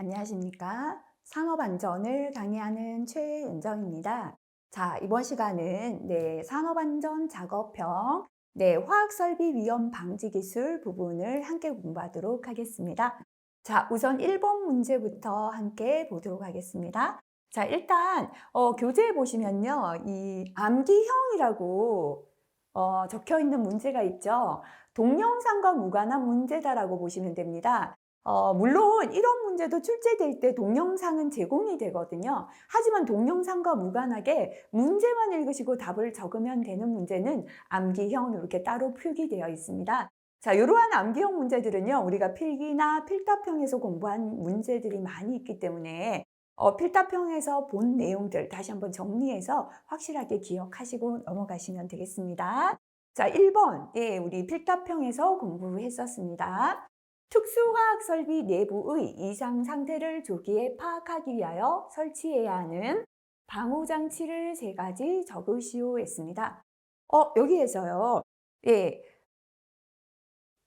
안녕하십니까? 산업안전을 강의하는 최은정입니다. 자, 이번 시간은 산업안전 작업형, 화학설비 위험 방지 기술 부분을 함께 공부하도록 하겠습니다. 자, 우선 1번 문제부터 함께 보도록 하겠습니다. 자, 일단 교재에 보시면요, 이 암기형이라고 적혀 있는 문제가 있죠. 동영상과 무관한 문제다라고 보시면 됩니다. 물론 이런 문제도 출제될 때 동영상은 제공이 되거든요. 하지만 동영상과 무관하게 문제만 읽으시고 답을 적으면 되는 문제는 암기형 이렇게 따로 표기되어 있습니다. 자, 이러한 암기형 문제들은요, 우리가 필기나 필답형에서 공부한 문제들이 많이 있기 때문에 필답형에서 본 내용들 다시 한번 정리해서 확실하게 기억하시고 넘어가시면 되겠습니다. 자, 1번, 우리 필답형에서 공부했었습니다. 특수화학 설비 내부의 이상 상태를 조기에 파악하기 위하여 설치해야 하는 방호장치를 3가지 적으시오 했습니다. 여기에서요, 예,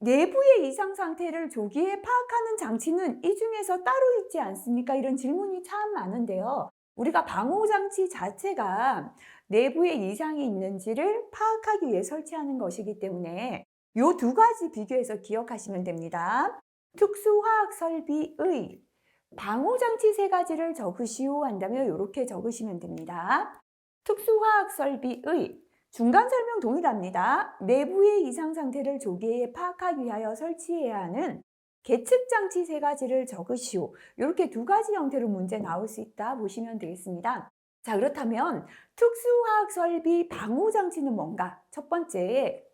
내부의 이상 상태를 조기에 파악하는 장치는 이 중에서 따로 있지 않습니까? 이런 질문이 참 많은데요. 우리가 방호장치 자체가 내부에 이상이 있는지를 파악하기 위해 설치하는 것이기 때문에 이 2가지 비교해서 기억하시면 됩니다. 특수화학 설비의 방호장치 3가지를 적으시오 한다면 이렇게 적으시면 됩니다. 특수화학 설비의 중간 설명 동일합니다. 내부의 이상 상태를 조기에 파악하기 위하여 설치해야 하는 계측 장치 3가지를 적으시오. 이렇게 2가지 형태로 문제 나올 수 있다 보시면 되겠습니다. 자, 그렇다면 특수화학 설비 방호 장치는 뭔가? 첫 번째,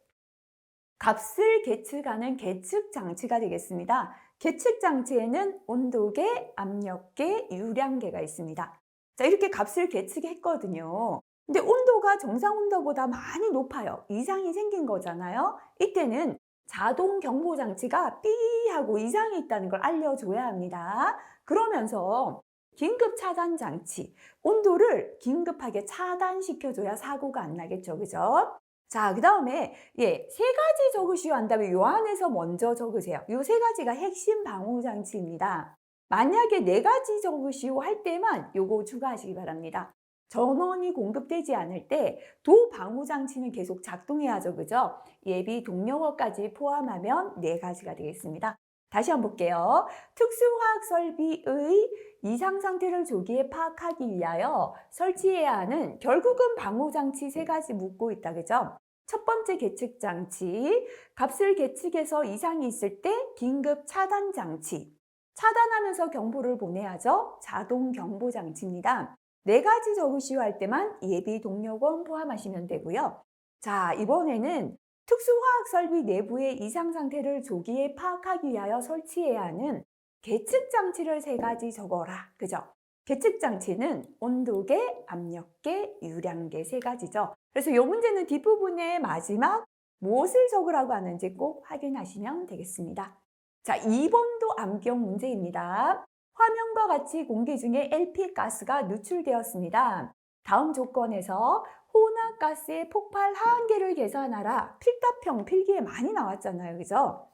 값을 계측하는 계측 장치가 되겠습니다. 계측 장치에는 온도계, 압력계, 유량계가 있습니다. 자, 이렇게 값을 계측했거든요. 근데 온도가 정상 온도보다 많이 높아요. 이상이 생긴 거잖아요. 이때는 자동 경보 장치가 삐 하고 이상이 있다는 걸 알려줘야 합니다. 그러면서 긴급 차단 장치, 온도를 긴급하게 차단시켜줘야 사고가 안 나겠죠. 그죠? 자, 그 다음에 3가지 적으시오 한다면 요 안에서 먼저 적으세요. 요 3가지가 핵심 방호 장치입니다. 만약에 4가지 적으시오 할 때만 요거 추가하시기 바랍니다. 전원이 공급되지 않을 때 도 방호 장치는 계속 작동해야죠. 그죠? 예비 동력어까지 포함하면 4가지가 되겠습니다. 다시 한번 볼게요. 특수화학 설비의 이상 상태를 조기에 파악하기 위하여 설치해야 하는 결국은 방호 장치 3가지 묻고 있다. 그죠? 첫 번째 계측 장치, 값을 계측해서 이상이 있을 때 긴급 차단 장치. 차단하면서 경보를 보내야죠. 자동 경보 장치입니다. 4가지 적으시오 할 때만 예비 동력원 포함하시면 되고요. 자, 이번에는 특수화학 설비 내부의 이상 상태를 조기에 파악하기 위하여 설치해야 하는 계측 장치를 3가지 적어라. 그죠? 계측 장치는 온도계, 압력계, 유량계 3가지죠. 그래서 이 문제는 뒷부분에 마지막 무엇을 적으라고 하는지 꼭 확인하시면 되겠습니다. 자, 2번도 암기형 문제입니다. 화면과 같이 공기 중에 LP가스가 누출되었습니다. 다음 조건에서 혼합가스의 폭발 하한계를 계산하라. 필답형 필기에 많이 나왔잖아요. 그죠?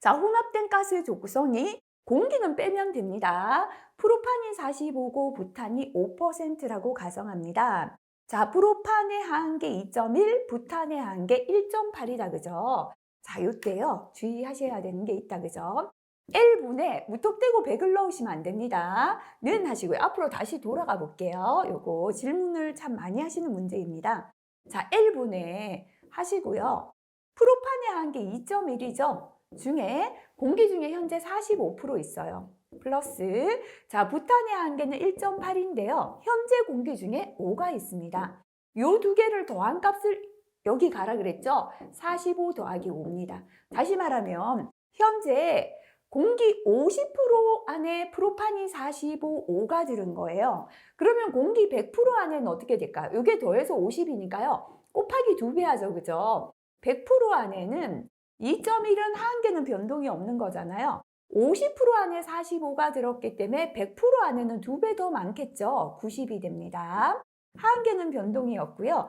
자, 혼합된 가스의 조성이 공기는 빼면 됩니다. 프로판이 45고 부탄이 5%라고 가정합니다. 자, 프로판의 하한계 2.1, 부탄의 하한계 1.8이다. 그죠? 자, 요때요. 주의하셔야 되는 게 있다. 그죠? L분에 무턱대고 100을 넣으시면 안 됩니다. 는 하시고요. 앞으로 다시 돌아가 볼게요. 요거 질문을 참 많이 하시는 문제입니다. 자, L분에 하시고요. 프로판의 하한계 2.1이죠. 중에 공기 중에 현재 45% 있어요. 플러스 자, 부탄의 한계는 1.8인데요. 현재 공기 중에 5가 있습니다. 요 2개를 더한 값을 여기 가라 그랬죠? 45 더하기 5입니다. 다시 말하면 현재 공기 50% 안에 프로판이 45, 5가 들은 거예요. 그러면 공기 100% 안에는 어떻게 될까요? 이게 더해서 50이니까요. 곱하기 2배 하죠. 그죠? 100% 안에는 2.1은 하한계는 변동이 없는 거잖아요. 50% 안에 45가 들었기 때문에 100% 안에는 2배 더 많겠죠. 90이 됩니다. 하한계는 변동이 없고요.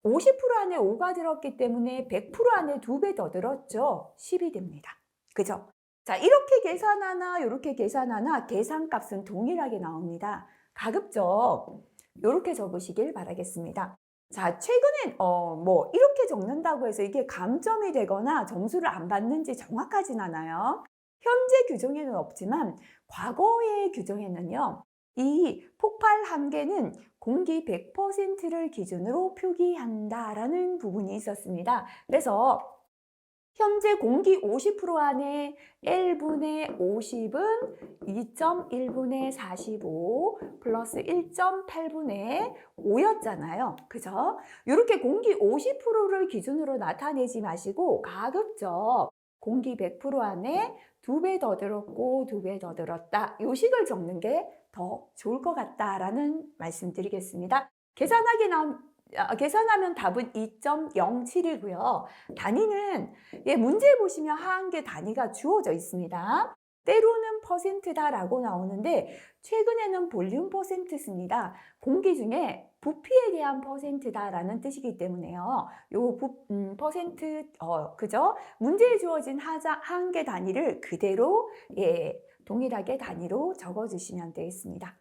50% 안에 5가 들었기 때문에 100% 안에 2배 더 들었죠. 10이 됩니다. 그죠? 자, 이렇게 계산하나 이렇게 계산하나 계산값은 동일하게 나옵니다. 가급적 이렇게 적으시길 바라겠습니다. 자, 최근엔 뭐 이렇게 적는다고 해서 이게 감점이 되거나 점수를 안 받는지 정확하진 않아요. 현재 규정에는 없지만 과거의 규정에는요. 이 폭발 한계는 공기 100%를 기준으로 표기한다라는 부분이 있었습니다. 그래서 현재 공기 50% 안에 L분의 50은 2.1분의 45 플러스 1.8분의 5였잖아요. 그죠? 이렇게 공기 50%를 기준으로 나타내지 마시고 가급적 공기 100% 안에 2배 더 들었고 2배 더 들었다. 이 식을 적는 게 더 좋을 것 같다라는 말씀 드리겠습니다. 계산하면 답은 2.07이고요. 단위는 문제에 보시면 하한계 단위가 주어져 있습니다. 때로는 퍼센트다라고 나오는데 최근에는 볼륨 퍼센트 씁니다. 공기 중에 부피에 대한 퍼센트다라는 뜻이기 때문에요. 요 퍼센트 그죠? 문제에 주어진 하한계 단위를 그대로 동일하게 단위로 적어주시면 되겠습니다.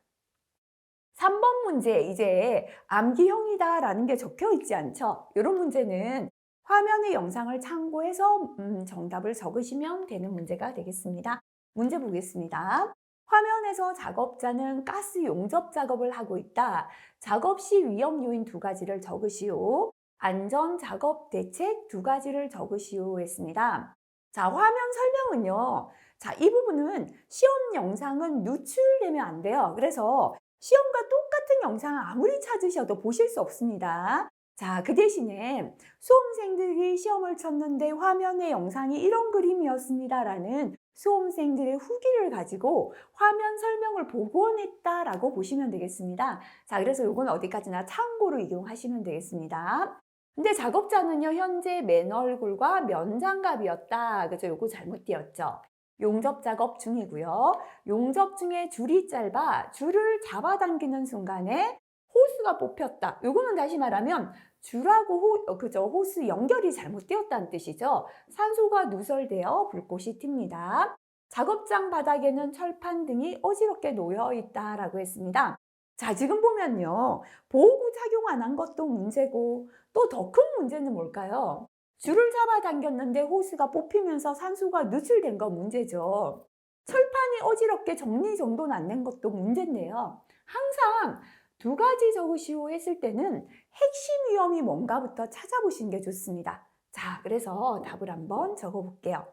3번 문제 이제 암기형이다라는 게 적혀 있지 않죠? 이런 문제는 화면의 영상을 참고해서 정답을 적으시면 되는 문제가 되겠습니다. 문제 보겠습니다. 화면에서 작업자는 가스 용접 작업을 하고 있다. 작업 시 위험 요인 2가지를 적으시오. 안전 작업 대책 2가지를 적으시오 했습니다. 자, 화면 설명은요. 자, 이 부분은 시험 영상은 누출되면 안 돼요. 그래서 시험과 똑같은 영상을 아무리 찾으셔도 보실 수 없습니다. 자, 그 대신에 수험생들이 시험을 쳤는데 화면의 영상이 이런 그림이었습니다라는 수험생들의 후기를 가지고 화면 설명을 복원했다라고 보시면 되겠습니다. 자, 그래서 이건 어디까지나 참고로 이용하시면 되겠습니다. 근데 작업자는요, 현재 맨 얼굴과 면장갑이었다. 그죠? 요거 잘못 띄었죠. 용접 작업 중이고요. 용접 중에 줄이 짧아 줄을 잡아당기는 순간에 호스가 뽑혔다. 요거는 다시 말하면 줄하고 호스 연결이 잘못되었다는 뜻이죠. 산소가 누설되어 불꽃이 튑니다. 작업장 바닥에는 철판 등이 어지럽게 놓여 있다라고 했습니다. 자, 지금 보면요. 보호구 착용 안 한 것도 문제고 또 더 큰 문제는 뭘까요? 줄을 잡아당겼는데 호스가 뽑히면서 산소가 누출된 거 문제죠. 철판이 어지럽게 정리정돈 안 된 것도 문제인데요. 항상 2가지 적으시오 했을 때는 핵심 위험이 뭔가부터 찾아보시는 게 좋습니다. 자, 그래서 답을 한번 적어볼게요.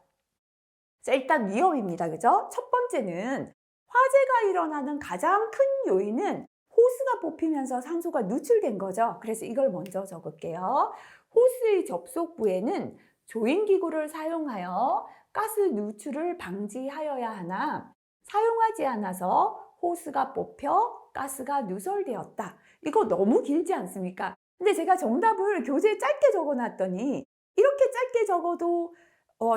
자, 일단 위험입니다. 그죠? 첫 번째는 화재가 일어나는 가장 큰 요인은 호스가 뽑히면서 산소가 누출된 거죠. 그래서 이걸 먼저 적을게요. 호스의 접속부에는 조인기구를 사용하여 가스 누출을 방지하여야 하나 사용하지 않아서 호스가 뽑혀 가스가 누설되었다. 이거 너무 길지 않습니까? 근데 제가 정답을 교재에 짧게 적어놨더니 이렇게 짧게 적어도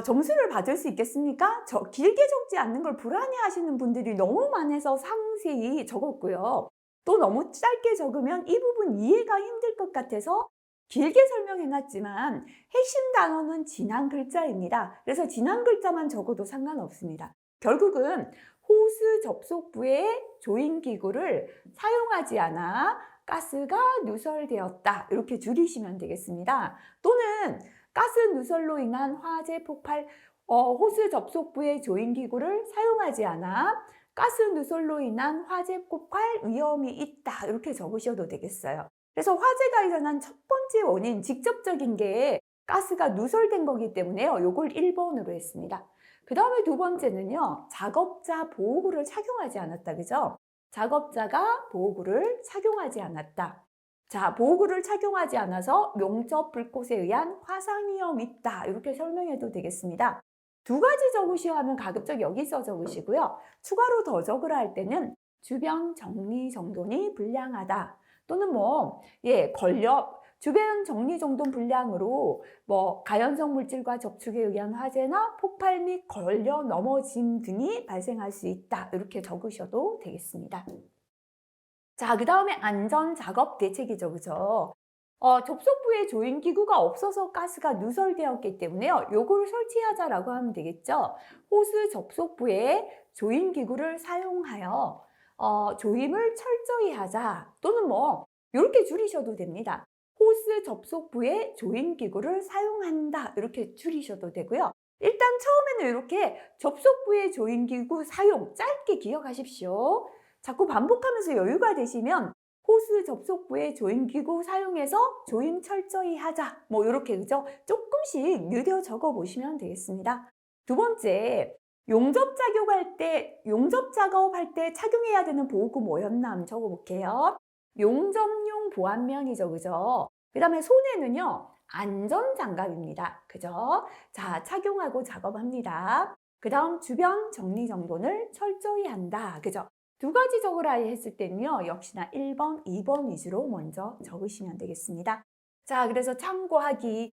점수를 받을 수 있겠습니까? 길게 적지 않는 걸 불안해하시는 분들이 너무 많아서 상세히 적었고요. 또 너무 짧게 적으면 이 부분 이해가 힘들 것 같아서 길게 설명해놨지만 핵심 단어는 지난 글자입니다. 그래서 지난 글자만 적어도 상관없습니다. 결국은 호스 접속부의 조인기구를 사용하지 않아 가스가 누설되었다. 이렇게 줄이시면 되겠습니다. 또는 가스 누설로 인한 화재 폭발, 호스 접속부의 조인기구를 사용하지 않아 가스 누설로 인한 화재 폭발 위험이 있다. 이렇게 적으셔도 되겠어요. 그래서 화재가 일어난 첫 번째 원인, 직접적인 게 가스가 누설된 거기 때문에요. 요걸 1번으로 했습니다. 그 다음에 2번째는요. 작업자 보호구를 착용하지 않았다. 그죠? 작업자가 보호구를 착용하지 않았다. 자, 보호구를 착용하지 않아서 용접 불꽃에 의한 화상 위험이 있다. 이렇게 설명해도 되겠습니다. 2가지 적으시오 하면 가급적 여기서 적으시고요. 추가로 더 적으라 할 때는 주변 정리정돈이 불량하다. 또는 주변 정리정돈 불량으로 가연성 물질과 접촉에 의한 화재나 폭발 및 걸려 넘어짐 등이 발생할 수 있다. 이렇게 적으셔도 되겠습니다. 자, 그 다음에 안전 작업 대책이죠. 그죠? 접속부에 조인기구가 없어서 가스가 누설되었기 때문에요. 요거를 설치하자라고 하면 되겠죠. 호스 접속부에 조인기구를 사용하여 조임을 철저히 하자, 또는 뭐 이렇게 줄이셔도 됩니다. 호스 접속부에 조임기구를 사용한다, 이렇게 줄이셔도 되고요. 일단 처음에는 이렇게 접속부의 조임기구 사용 짧게 기억하십시오. 자꾸 반복하면서 여유가 되시면 호스 접속부의 조임기구 사용해서 조임 철저히 하자, 뭐 이렇게, 그죠? 조금씩 느려 적어 보시면 되겠습니다. 두 번째, 용접 작업할 때 착용해야 되는 보호구 뭐였나 한번 적어 볼게요. 용접용 보안면이죠, 그죠? 그 다음에 손에는요, 안전장갑입니다, 그죠? 자, 착용하고 작업합니다. 그 다음 주변 정리정돈을 철저히 한다, 그죠? 두 가지 적으라 했을 때는요, 역시나 1번, 2번 위주로 먼저 적으시면 되겠습니다. 자, 그래서 참고하기,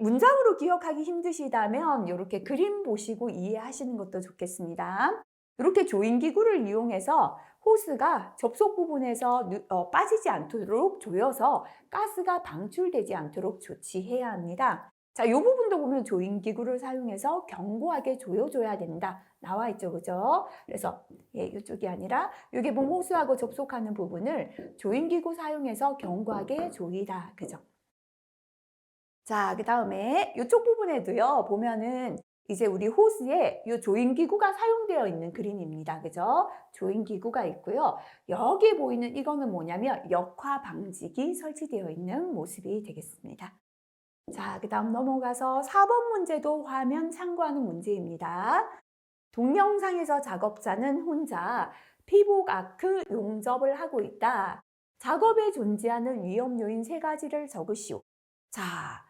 문장으로 기억하기 힘드시다면 이렇게 그림 보시고 이해하시는 것도 좋겠습니다. 이렇게 조인기구를 이용해서 호스가 접속 부분에서 빠지지 않도록 조여서 가스가 방출되지 않도록 조치해야 합니다. 자, 이 부분도 보면 조인기구를 사용해서 견고하게 조여줘야 된다, 나와 있죠, 그죠? 그래서 이쪽이 아니라 여기 보면 호스하고 접속하는 부분을 조인기구 사용해서 견고하게 조이다, 그죠? 자, 그 다음에 이쪽 부분에도요, 보면은 이제 우리 호스에 이 조인기구가 사용되어 있는 그림입니다, 그죠? 조인기구가 있고요. 여기 보이는 이거는 뭐냐면 역화 방지기 설치되어 있는 모습이 되겠습니다. 자, 그 다음 넘어가서 4번 문제도 화면 참고하는 문제입니다. 동영상에서 작업자는 혼자 피복 아크 용접을 하고 있다. 작업에 존재하는 위험 요인 3가지를 적으시오. 자,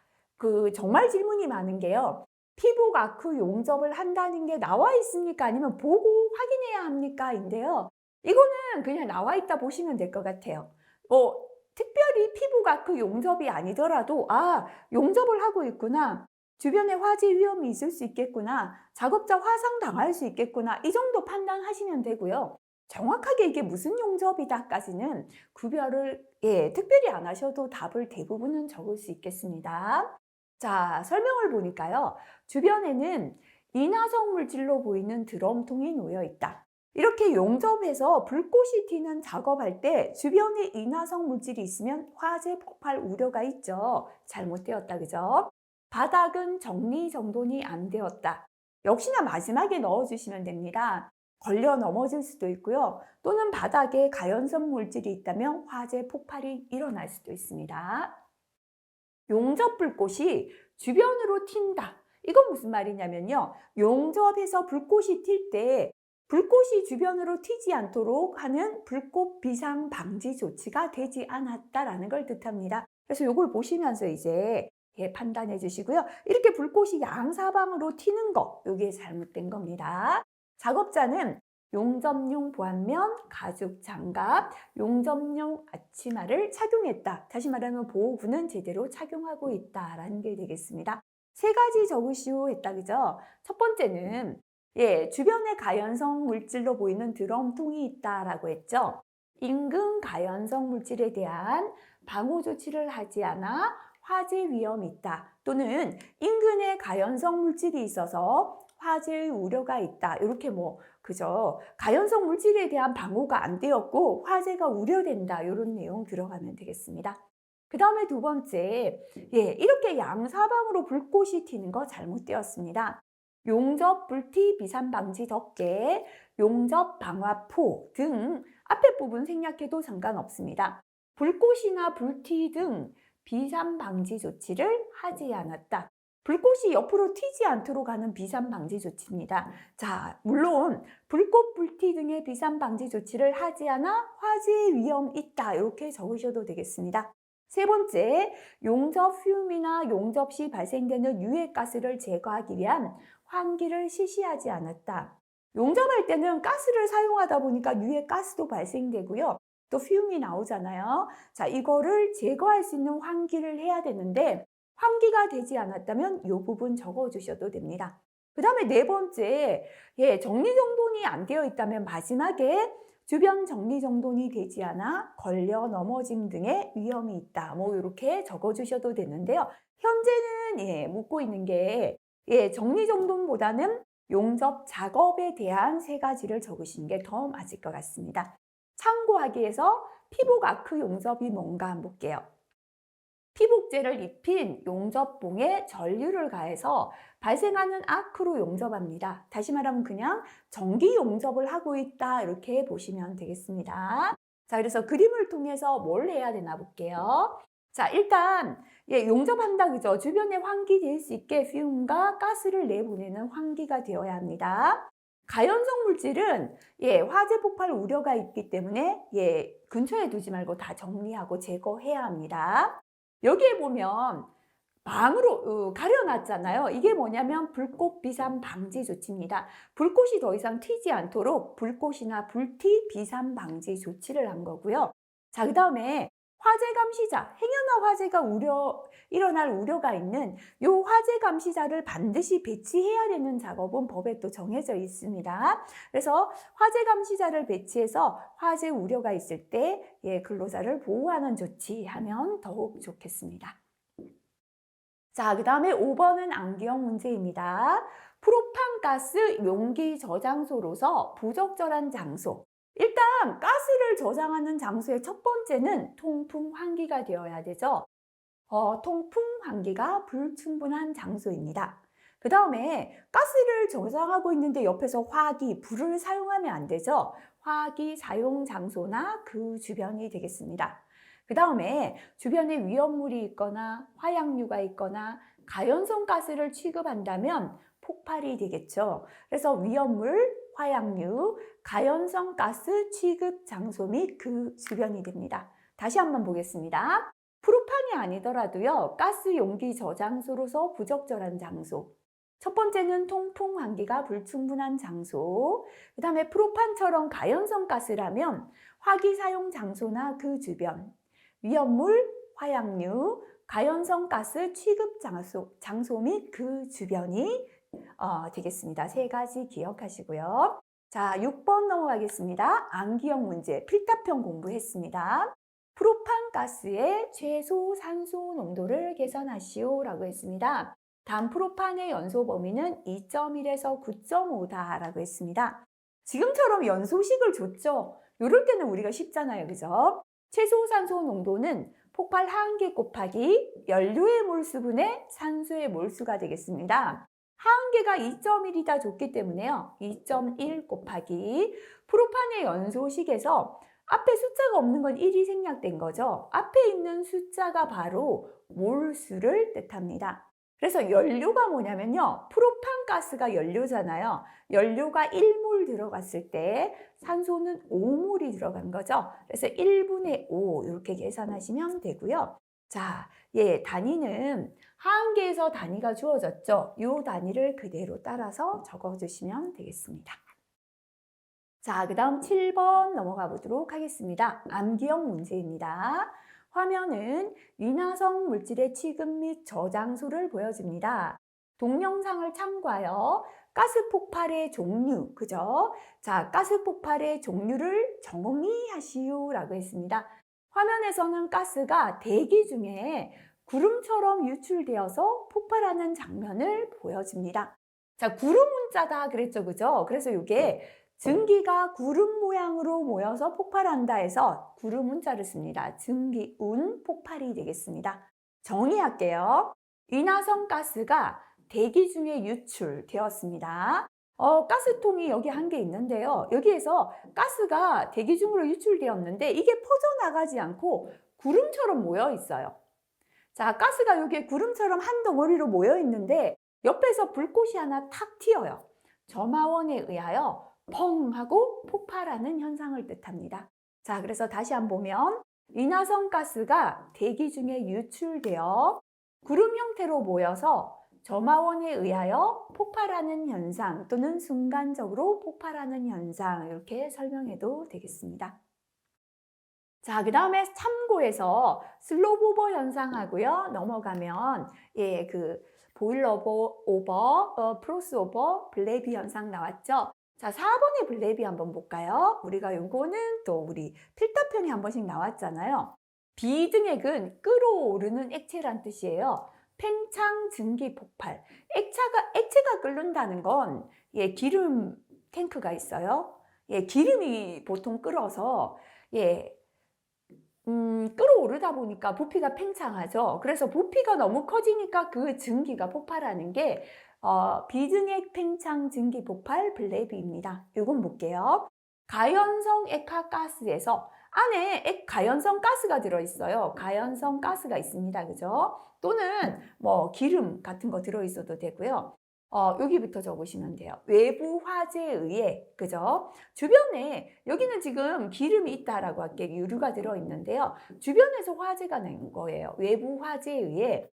정말 질문이 많은 게요. 피복 아크 용접을 한다는 게 나와 있습니까? 아니면 보고 확인해야 합니까? 인데요. 이거는 그냥 나와 있다 보시면 될 것 같아요. 특별히 피복 아크 용접이 아니더라도, 용접을 하고 있구나, 주변에 화재 위험이 있을 수 있겠구나, 작업자 화상 당할 수 있겠구나, 이 정도 판단하시면 되고요. 정확하게 이게 무슨 용접이다까지는 구별을 특별히 안 하셔도 답을 대부분은 적을 수 있겠습니다. 자, 설명을 보니까요, 주변에는 인화성 물질로 보이는 드럼통이 놓여 있다. 이렇게 용접해서 불꽃이 튀는 작업할 때 주변에 인화성 물질이 있으면 화재 폭발 우려가 있죠. 잘못되었다, 그죠? 바닥은 정리정돈이 안 되었다. 역시나 마지막에 넣어주시면 됩니다. 걸려 넘어질 수도 있고요. 또는 바닥에 가연성 물질이 있다면 화재 폭발이 일어날 수도 있습니다. 용접 불꽃이 주변으로 튄다. 이건 무슨 말이냐면요, 용접해서 불꽃이 튈 때 불꽃이 주변으로 튀지 않도록 하는 불꽃 비상 방지 조치가 되지 않았다라는 걸 뜻합니다. 그래서 이걸 보시면서 이제 판단해 주시고요. 이렇게 불꽃이 양사방으로 튀는 거, 이게 잘못된 겁니다. 작업자는 용접용 보안면, 가죽 장갑, 용접용 앞치마를 착용했다. 다시 말하면 보호구는 제대로 착용하고 있다라는 게 되겠습니다. 3가지 적으시오 했다, 그죠? 첫 번째는 주변에 가연성 물질로 보이는 드럼통이 있다라고 했죠. 인근 가연성 물질에 대한 방호 조치를 하지 않아 화재 위험이 있다, 또는 인근에 가연성 물질이 있어서 화재의 우려가 있다, 이렇게 그죠? 가연성 물질에 대한 방호가 안 되었고 화재가 우려된다, 이런 내용 들어가면 되겠습니다. 그 다음에 두 번째, 이렇게 양사방으로 불꽃이 튀는 거 잘못되었습니다. 용접 불티 비산 방지 덮개, 용접 방화포 등 앞에 부분 생략해도 상관없습니다. 불꽃이나 불티 등 비산 방지 조치를 하지 않았다. 불꽃이 옆으로 튀지 않도록 하는 비산 방지 조치입니다. 자, 물론 불꽃, 불티 등의 비산 방지 조치를 하지 않아 화재 위험 있다, 이렇게 적으셔도 되겠습니다. 세 번째, 용접 휴음이나 용접 시 발생되는 유해가스를 제거하기 위한 환기를 실시하지 않았다. 용접할 때는 가스를 사용하다 보니까 유해가스도 발생되고요. 또 휴음이 나오잖아요. 자, 이거를 제거할 수 있는 환기를 해야 되는데 환기가 되지 않았다면 이 부분 적어주셔도 됩니다. 그 다음에 네 번째, 정리정돈이 안 되어 있다면 마지막에 주변 정리정돈이 되지 않아 걸려 넘어짐 등의 위험이 있다. 뭐 이렇게 적어주셔도 되는데요. 현재는 묻고 있는 게 정리정돈보다는 용접 작업에 대한 세 가지를 적으시는 게 더 맞을 것 같습니다. 참고하기 위해서 피복 아크 용접이 뭔가 한번 볼게요. 피복제를 입힌 용접봉에 전류를 가해서 발생하는 아크로 용접합니다. 다시 말하면 그냥 전기 용접을 하고 있다 이렇게 보시면 되겠습니다. 자, 그래서 그림을 통해서 뭘 해야 되나 볼게요. 자, 일단 용접한다 그죠? 주변에 환기될 수 있게 퓨움과 가스를 내보내는 환기가 되어야 합니다. 가연성 물질은 화재 폭발 우려가 있기 때문에 근처에 두지 말고 다 정리하고 제거해야 합니다. 여기에 보면 방으로 가려놨잖아요. 이게 뭐냐면 불꽃 비산 방지 조치입니다. 불꽃이 더 이상 튀지 않도록 불꽃이나 불티 비산 방지 조치를 한 거고요. 자, 그 다음에 화재 감시자, 행여나 화재가 일어날 우려가 있는 이 화재 감시자를 반드시 배치해야 되는 작업은 법에 또 정해져 있습니다. 그래서 화재 감시자를 배치해서 화재 우려가 있을 때 근로자를 보호하는 조치하면 더욱 좋겠습니다. 자, 그 다음에 5번은 암기형 문제입니다. 프로판가스 용기 저장소로서 부적절한 장소. 일단 가스를 저장하는 장소의 첫 번째는 통풍 환기가 되어야 되죠. 통풍 환기가 불충분한 장소입니다. 그 다음에 가스를 저장하고 있는데 옆에서 화기, 불을 사용하면 안 되죠. 화기 사용 장소나 그 주변이 되겠습니다. 그 다음에 주변에 위험물이 있거나 화약류가 있거나 가연성 가스를 취급한다면 폭발이 되겠죠. 그래서 위험물, 화약류, 가연성 가스 취급 장소 및 그 주변이 됩니다. 다시 한번 보겠습니다. 프로판이 아니더라도요, 가스 용기 저장소로서 부적절한 장소. 첫 번째는 통풍 환기가 불충분한 장소. 그 다음에 프로판처럼 가연성 가스라면 화기 사용 장소나 그 주변. 위험물, 화약류, 가연성 가스 취급 장소 및 그 주변이 되겠습니다. 세 가지 기억하시고요. 자, 6번 넘어가겠습니다. 암기형 문제, 필답형 공부했습니다. 프로판 가스의 최소 산소 농도를 계산하시오 라고 했습니다. 다음 프로판의 연소 범위는 2.1에서 9.5다 라고 했습니다. 지금처럼 연소식을 줬죠. 이럴 때는 우리가 쉽잖아요. 그죠? 최소 산소 농도는 폭발 하한계 곱하기 연료의 몰수분의 산소의 몰수가 되겠습니다. 하한계가 2.1이다 줬기 때문에요. 2.1 곱하기 프로판의 연소식에서 앞에 숫자가 없는 건 1이 생략된 거죠. 앞에 있는 숫자가 바로 몰수를 뜻합니다. 그래서 연료가 뭐냐면요. 프로판 가스가 연료잖아요. 연료가 1몰 들어갔을 때 산소는 5몰이 들어간 거죠. 그래서 1분의 5 이렇게 계산하시면 되고요. 자, 단위는 하한계에서 단위가 주어졌죠. 이 단위를 그대로 따라서 적어주시면 되겠습니다. 자, 그 다음 7번 넘어가 보도록 하겠습니다. 암기형 문제입니다. 화면은 인화성 물질의 취급 및 저장소를 보여줍니다. 동영상을 참고하여 가스 폭발의 종류, 그죠? 자, 가스 폭발의 종류를 정의하시오 라고 했습니다. 화면에서는 가스가 대기 중에 구름처럼 유출되어서 폭발하는 장면을 보여줍니다. 자, 구름 문자다 그랬죠, 그죠? 그래서 이게 증기가 구름 모양으로 모여서 폭발한다 해서 구름 문자를 씁니다. 증기운 폭발이 되겠습니다. 정의할게요. 인화성 가스가 대기 중에 유출되었습니다. 가스통이 여기 한 개 있는데요. 여기에서 가스가 대기 중으로 유출되었는데 이게 퍼져나가지 않고 구름처럼 모여 있어요. 자, 가스가 여기에 구름처럼 한 덩어리로 모여 있는데 옆에서 불꽃이 하나 탁 튀어요. 점화원에 의하여 펑 하고 폭발하는 현상을 뜻합니다. 자, 그래서 다시 한번 보면 인화성 가스가 대기 중에 유출되어 구름 형태로 모여서 점화원에 의하여 폭발하는 현상 또는 순간적으로 폭발하는 현상 이렇게 설명해도 되겠습니다. 자, 그 다음에 참고해서 슬로우오버 현상하고요. 넘어가면 그 보일러 오버, 프로스 오버, 블레비 현상 나왔죠. 자, 4번의 블랩이 한번 볼까요? 우리가 요거는 또 우리 필터편이 한 번씩 나왔잖아요. 비등액은 끓어오르는 액체란 뜻이에요. 팽창, 증기, 폭발. 액체가 끓는다는 건 기름 탱크가 있어요. 기름이 보통 끓어서 끓어오르다 보니까 부피가 팽창하죠. 그래서 부피가 너무 커지니까 그 증기가 폭발하는 게 비등액 팽창 증기 폭발 블랩입니다. 이건 볼게요. 가연성 액화가스에서 안에 가연성 가스가 들어있어요. 가연성 가스가 있습니다. 그죠? 또는 뭐 기름 같은 거 들어있어도 되고요. 여기부터 적으시면 돼요. 외부 화재에 의해, 그죠? 주변에, 여기는 지금 기름이 있다라고 할게 유류가 들어있는데요. 주변에서 화재가 난 거예요. 외부 화재에 의해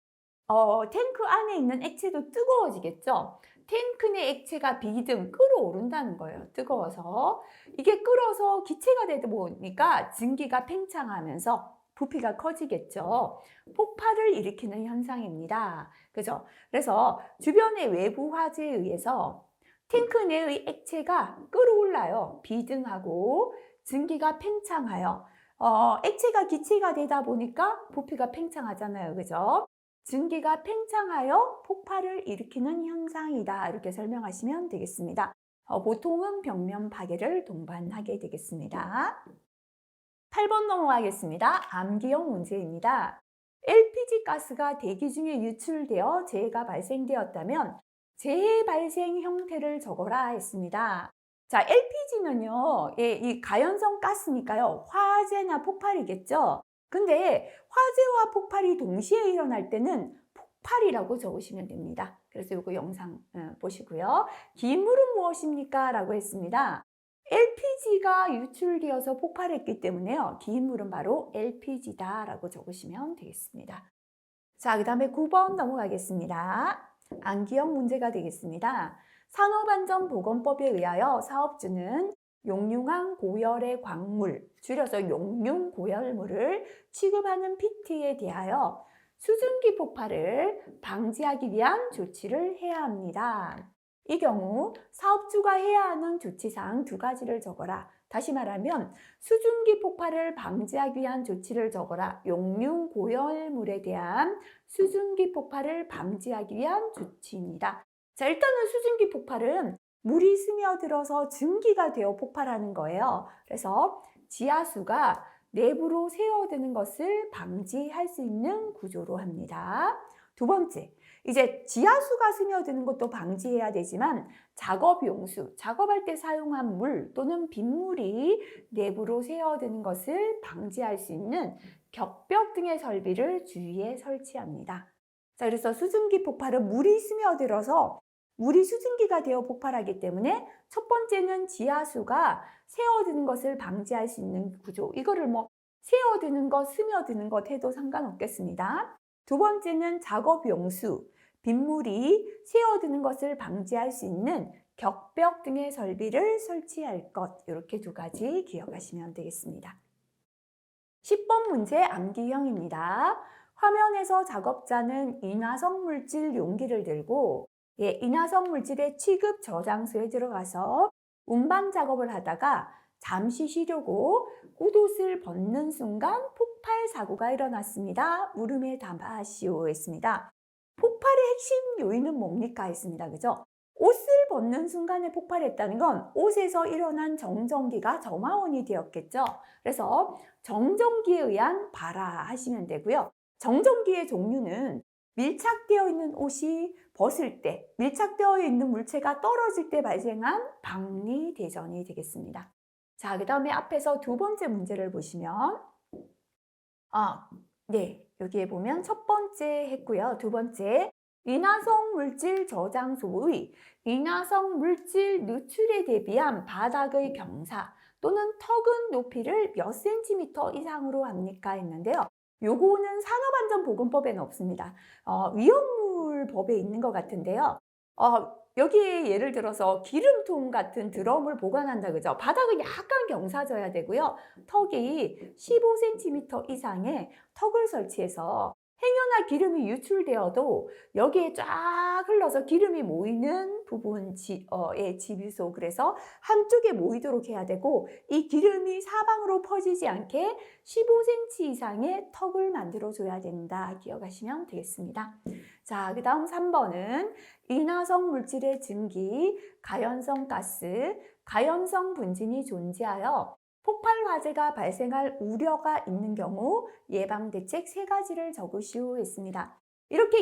탱크 안에 있는 액체도 뜨거워지겠죠? 탱크 내 액체가 비등 끓어오른다는 거예요. 뜨거워서. 이게 끓어서 기체가 되다 보니까 증기가 팽창하면서 부피가 커지겠죠. 폭발을 일으키는 현상입니다. 그죠? 그래서 주변의 외부 화재에 의해서 탱크 내의 액체가 끓어올라요. 비등하고 증기가 팽창하여 액체가 기체가 되다 보니까 부피가 팽창하잖아요. 그죠? 증기가 팽창하여 폭발을 일으키는 현상이다. 이렇게 설명하시면 되겠습니다. 보통은 벽면 파괴를 동반하게 되겠습니다. 8번 넘어가겠습니다. 암기형 문제입니다. LPG 가스가 대기 중에 유출되어 재해가 발생되었다면 재해 발생 형태를 적어라 했습니다. 자, LPG는요, 이 가연성 가스니까요, 화재나 폭발이겠죠. 근데 화재와 폭발이 동시에 일어날 때는 폭발이라고 적으시면 됩니다. 그래서 이거 영상 보시고요. 기물은 무엇입니까? 라고 했습니다. LPG가 유출되어서 폭발했기 때문에요. 기물은 바로 LPG다 라고 적으시면 되겠습니다. 자, 그 다음에 9번 넘어가겠습니다. 암기형 문제가 되겠습니다. 산업안전보건법에 의하여 사업주는 용융한 고열의 광물, 줄여서 용융고열물을 취급하는 PT에 대하여 수증기 폭발을 방지하기 위한 조치를 해야 합니다. 이 경우 사업주가 해야 하는 조치사항 2가지를 적어라. 다시 말하면 수증기 폭발을 방지하기 위한 조치를 적어라. 용융고열물에 대한 수증기 폭발을 방지하기 위한 조치입니다. 자, 일단은 수증기 폭발은 물이 스며들어서 증기가 되어 폭발하는 거예요. 그래서 지하수가 내부로 새어드는 것을 방지할 수 있는 구조로 합니다. 2번째, 이제 지하수가 스며드는 것도 방지해야 되지만 작업용수, 작업할 때 사용한 물 또는 빗물이 내부로 새어드는 것을 방지할 수 있는 격벽 등의 설비를 주위에 설치합니다. 자, 그래서 수증기 폭발은 물이 스며들어서 물이 수증기가 되어 폭발하기 때문에 첫 번째는 지하수가 새어드는 것을 방지할 수 있는 구조. 이거를 뭐 새어드는 것, 스며드는 것 해도 상관없겠습니다. 2번째는 작업용수, 빗물이 새어드는 것을 방지할 수 있는 격벽 등의 설비를 설치할 것. 이렇게 2가지 기억하시면 되겠습니다. 10번 문제 암기형입니다. 화면에서 작업자는 인화성 물질 용기를 들고 인화성 물질의 취급 저장소에 들어가서 운반 작업을 하다가 잠시 쉬려고 옷을 벗는 순간 폭발 사고가 일어났습니다. 물음에 담아시오 했습니다. 폭발의 핵심 요인은 뭡니까 했습니다. 그죠? 옷을 벗는 순간에 폭발했다는 건 옷에서 일어난 정전기가 점화원이 되었겠죠. 그래서 정전기에 의한 발화 하시면 되고요. 정전기의 종류는 밀착되어 있는 옷이 벗을 때, 밀착되어 있는 물체가 떨어질 때 발생한 박리대전이 되겠습니다. 자, 그 다음에 앞에서 2번째 문제를 보시면 여기에 보면 첫 번째 했고요. 2번째, 인화성 물질 저장소의 인화성 물질 누출에 대비한 바닥의 경사 또는 턱은 높이를 몇 센티미터 이상으로 합니까 했는데요. 요거는 산업안전보건법에는 없습니다. 위험물법에 있는 것 같은데요. 여기에 예를 들어서 기름통 같은 드럼을 보관한다 그죠? 바닥은 약간 경사져야 되고요. 턱이 15cm 이상의 턱을 설치해서 행여나 기름이 유출되어도 여기에 쫙 흘러서 기름이 모이는 부분 의 지비소, 그래서 한쪽에 모이도록 해야 되고 이 기름이 사방으로 퍼지지 않게 15cm 이상의 턱을 만들어 줘야 된다. 기억하시면 되겠습니다. 자, 그 다음 3번은 인화성 물질의 증기, 가연성 가스, 가연성 분진이 존재하여 폭발 화재가 발생할 우려가 있는 경우 예방 대책 3가지를 적으시오 했습니다. 이렇게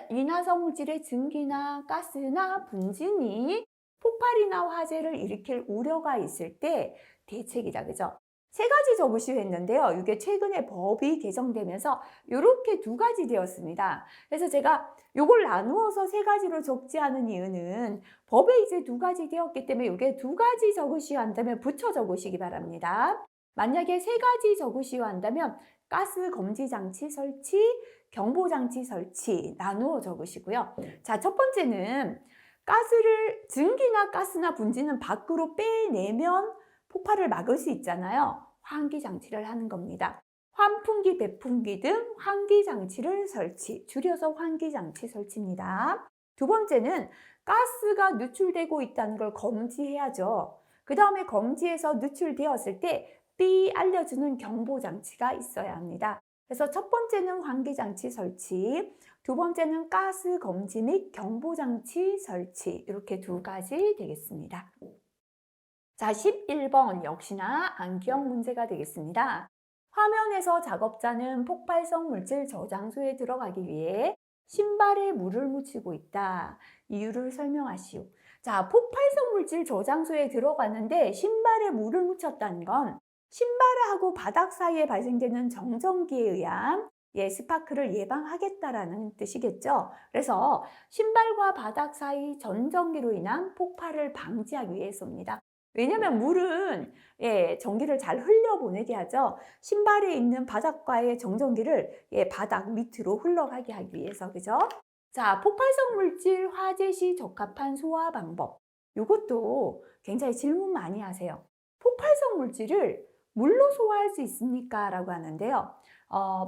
인화성 물질의 증기나 가스나 분진이 폭발이나 화재를 일으킬 우려가 있을 때 대책이다. 그죠? 3가지 적으시오 했는데요. 이게 최근에 법이 개정되면서 이렇게 2가지 되었습니다. 그래서 제가 이걸 나누어서 3가지로 적지 않은 이유는 법에 이제 2가지 되었기 때문에 이게 2가지 적으시오 한다면 붙여 적으시기 바랍니다. 만약에 3가지 적으시오 한다면 가스 검지 장치 설치, 경보 장치 설치 나누어 적으시고요. 자, 첫 번째는 증기나 가스나 분진은 밖으로 빼내면 폭발을 막을 수 있잖아요. 환기 장치를 하는 겁니다. 환풍기, 배풍기 등 환기 장치를 설치, 줄여서 환기 장치 설치입니다. 2번째는 가스가 누출되고 있다는 걸 검지해야죠. 그 다음에 검지해서 누출되었을 때 삐 알려주는 경보 장치가 있어야 합니다. 그래서 첫 번째는 환기 장치 설치, 2번째는 가스 검지 및 경보 장치 설치, 이렇게 2가지 되겠습니다. 자, 11번 역시나 암기형 문제가 되겠습니다. 화면에서 작업자는 폭발성 물질 저장소에 들어가기 위해 신발에 물을 묻히고 있다. 이유를 설명하시오. 자, 폭발성 물질 저장소에 들어갔는데 신발에 물을 묻혔다는 건 신발하고 바닥 사이에 발생되는 정전기에 의한 스파크를 예방하겠다라는 뜻이겠죠. 그래서 신발과 바닥 사이 전전기로 인한 폭발을 방지하기 위해서입니다. 왜냐면 물은 전기를 잘 흘려보내게 하죠. 신발에 있는 바닥과의 정전기를 바닥 밑으로 흘러가게 하기 위해서, 그죠? 자, 폭발성 물질 화재 시 적합한 소화 방법. 이것도 굉장히 질문 많이 하세요. 폭발성 물질을 물로 소화할 수 있습니까? 라고 하는데요.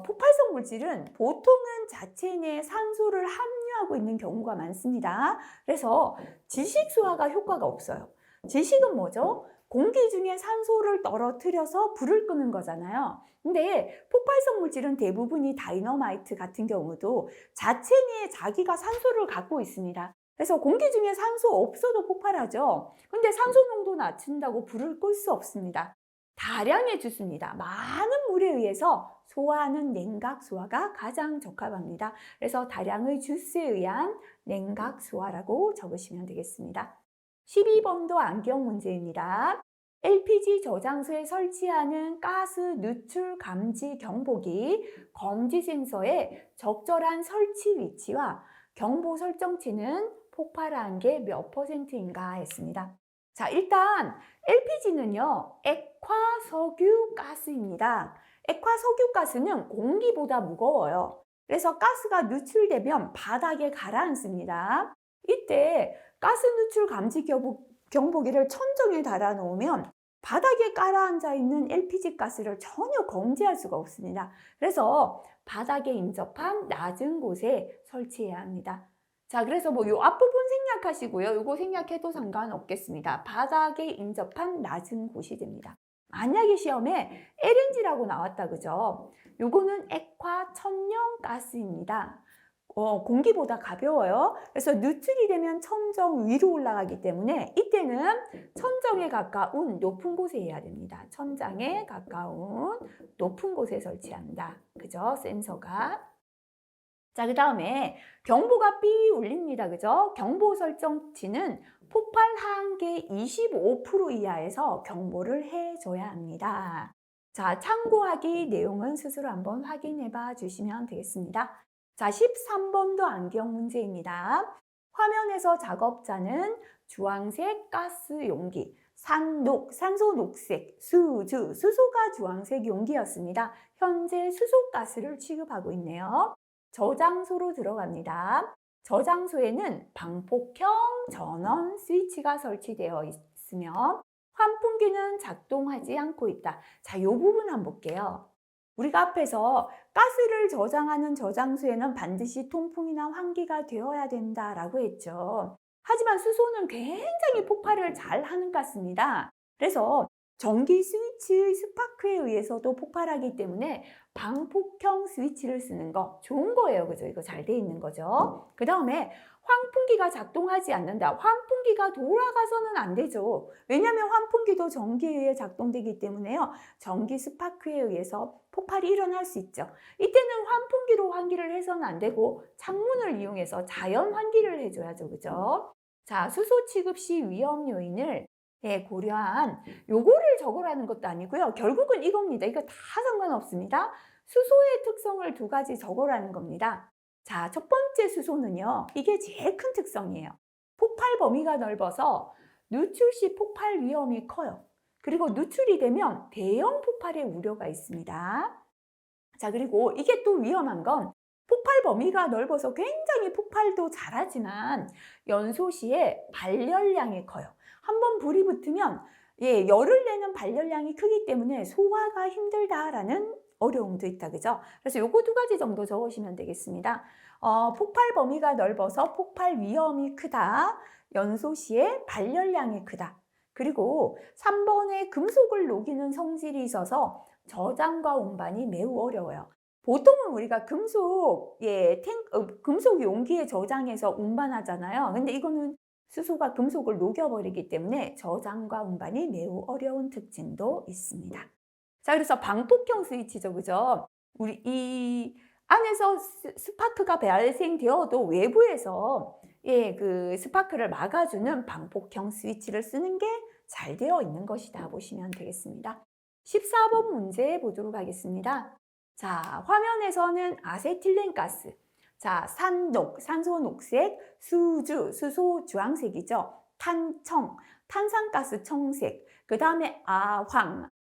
폭발성 물질은 보통은 자체 내에 산소를 함유하고 있는 경우가 많습니다. 그래서 지식 소화가 효과가 없어요. 지식은 뭐죠? 공기 중에 산소를 떨어뜨려서 불을 끄는 거잖아요. 근데 폭발성 물질은 대부분이 다이너마이트 같은 경우도 자체 내에 자기가 산소를 갖고 있습니다. 그래서 공기 중에 산소 없어도 폭발하죠. 근데 산소 농도 낮춘다고 불을 끌 수 없습니다. 다량의 주스입니다. 많은 물에 의해서 소화하는 냉각 소화가 가장 적합합니다. 그래서 다량의 주스에 의한 냉각 소화라고 적으시면 되겠습니다. 12번도 암기형 문제입니다. LPG 저장소에 설치하는 가스 누출 감지 경보기 검지 센서의 적절한 설치 위치와 경보 설정치는 폭발한 게 몇 %인가 했습니다. 자, 일단 LPG는요, 액화석유 가스입니다. 액화석유 가스는 공기보다 무거워요. 그래서 가스가 누출되면 바닥에 가라앉습니다. 이때 가스 누출 감지 경보기를 천정에 달아 놓으면 바닥에 깔아앉아 있는 LPG 가스를 전혀 검지할 수가 없습니다. 그래서 바닥에 인접한 낮은 곳에 설치해야 합니다. 자, 그래서 요 앞부분 생략하시고요. 요거 생략해도 상관없겠습니다. 바닥에 인접한 낮은 곳이 됩니다. 만약에 시험에 LNG라고 나왔다, 그죠? 요거는 액화 천연 가스입니다. 공기보다 가벼워요. 그래서 누출이 되면 천정 위로 올라가기 때문에 이때는 천정에 가까운 높은 곳에 해야 됩니다. 천장에 가까운 높은 곳에 설치한다. 그죠? 센서가. 자, 그 다음에 경보가 삐 울립니다. 그죠? 경보 설정치는 폭발 한계 25% 이하에서 경보를 해줘야 합니다. 자, 참고하기 내용은 스스로 한번 확인해 봐 주시면 되겠습니다. 자, 13번도 암기형 문제입니다. 화면에서 작업자는 주황색 가스 용기, 산소 녹색, 수소가 주황색 용기였습니다. 현재 수소 가스를 취급하고 있네요. 저장소로 들어갑니다. 저장소에는 방폭형 전원 스위치가 설치되어 있으며 환풍기는 작동하지 않고 있다. 자, 이 부분 한번 볼게요. 우리가 앞에서 가스를 저장하는 저장소에는 반드시 통풍이나 환기가 되어야 된다라고 했죠. 하지만 수소는 굉장히 폭발을 잘 하는 가스입니다. 그래서 전기 스위치의 스파크에 의해서도 폭발하기 때문에 방폭형 스위치를 쓰는 거 좋은 거예요. 그죠? 이거 잘 돼 있는 거죠. 그 다음에 환풍기가 작동하지 않는다. 환풍기가 돌아가서는 안 되죠. 왜냐하면 환풍기도 전기에 의해 작동되기 때문에요. 전기 스파크에 의해서 폭발이 일어날 수 있죠. 이때는 환풍기로 환기를 해서는 안 되고 창문을 이용해서 자연 환기를 해줘야죠. 그죠? 자, 수소 취급 시 위험 요인을 고려한 요거를 적으라는 것도 아니고요. 결국은 이겁니다. 이거 다 상관없습니다. 수소의 특성을 두 가지 적으라는 겁니다. 자, 첫 번째 수소는요. 이게 제일 큰 특성이에요. 폭발 범위가 넓어서 누출 시 폭발 위험이 커요. 그리고 누출이 되면 대형 폭발의 우려가 있습니다. 자, 그리고 이게 또 위험한 건 폭발 범위가 넓어서 굉장히 폭발도 잘하지만 연소 시에 발열량이 커요. 한번 불이 붙으면 열을 내는 발열량이 크기 때문에 소화가 힘들다라는 어려움도 있다. 그죠? 그래서 요거 두 가지 정도 적으시면 되겠습니다. 폭발 범위가 넓어서 폭발 위험이 크다. 연소 시에 발열량이 크다. 그리고 3번에 금속을 녹이는 성질이 있어서 저장과 운반이 매우 어려워요. 보통은 우리가 금속 용기에 저장해서 운반하잖아요. 근데 이거는 수소가 금속을 녹여버리기 때문에 저장과 운반이 매우 어려운 특징도 있습니다. 자, 그래서 방폭형 스위치죠. 그죠? 우리 이 안에서 스파크가 발생되어도 외부에서 그 스파크를 막아주는 방폭형 스위치를 쓰는 게 잘 되어 있는 것이다 보시면 되겠습니다. 14번 문제 보도록 하겠습니다. 자, 화면에서는 아세틸렌 가스, 자, 산소 녹색, 수소 주황색이죠. 탄청, 탄산가스 청색, 그 다음에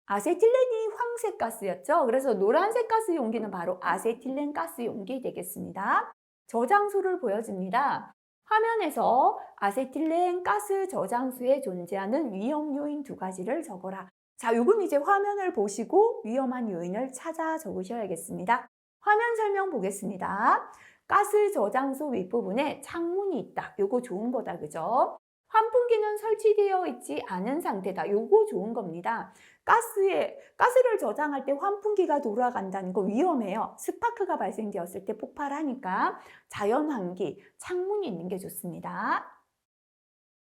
아세틸렌이 황색 가스였죠. 그래서 노란색 가스 용기는 바로 아세틸렌 가스 용기 되겠습니다. 저장소를 보여줍니다. 화면에서 아세틸렌 가스 저장소에 존재하는 위험 요인 두 가지를 적어라. 자, 요금 이제 화면을 보시고 위험한 요인을 찾아 적으셔야겠습니다. 화면 설명 보겠습니다. 가스 저장소 윗부분에 창문이 있다. 요거 좋은 거다. 그죠? 환풍기는 설치되어 있지 않은 상태다. 요거 좋은 겁니다. 가스를 저장할 때 환풍기가 돌아간다는 거 위험해요. 스파크가 발생되었을 때 폭발하니까 자연 환기, 창문이 있는 게 좋습니다.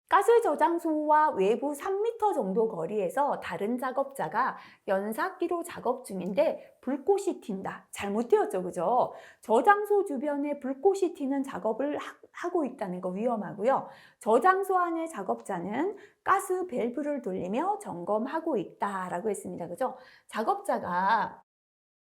가스 저장소와 외부 3m 정도 거리에서 다른 작업자가 연사기로 작업 중인데 불꽃이 튄다. 잘못되었죠, 그죠? 저장소 주변에 불꽃이 튀는 작업을 하고 있다는 거 위험하고요. 저장소 안에 작업자는 가스 밸브를 돌리며 점검하고 있다라고 했습니다, 그죠? 작업자가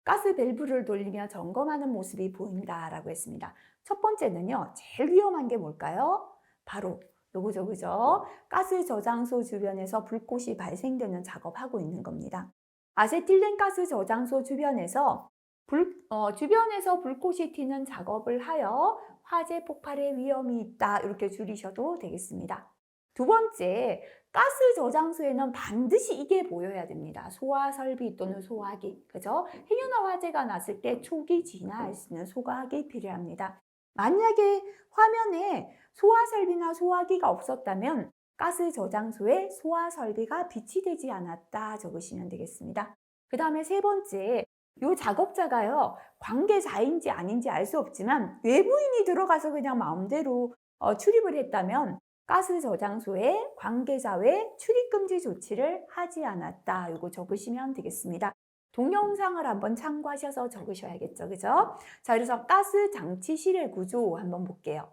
가스 밸브를 돌리며 점검하는 모습이 보인다라고 했습니다. 첫 번째는요, 제일 위험한 게 뭘까요? 바로 요거죠, 그죠? 가스 저장소 주변에서 불꽃이 발생되는 작업하고 있는 겁니다. 아세틸렌 가스 저장소 주변에서 불꽃이 튀는 작업을 하여 화재 폭발의 위험이 있다. 이렇게 줄이셔도 되겠습니다. 두 번째, 가스 저장소에는 반드시 이게 보여야 됩니다. 소화 설비 또는 소화기, 그죠? 행여나 화재가 났을 때 초기 진화할 수 있는 소화기 필요합니다. 만약에 화면에 소화 설비나 소화기가 없었다면 가스 저장소에 소화 설비가 비치되지 않았다 적으시면 되겠습니다. 그 다음에 세 번째, 이 작업자가요, 관계자인지 아닌지 알 수 없지만 외부인이 들어가서 그냥 마음대로 출입을 했다면 가스 저장소에 관계자 외 출입금지 조치를 하지 않았다. 이거 적으시면 되겠습니다. 동영상을 한번 참고하셔서 적으셔야겠죠. 그죠? 자, 그래서 가스 장치실의 구조 한번 볼게요.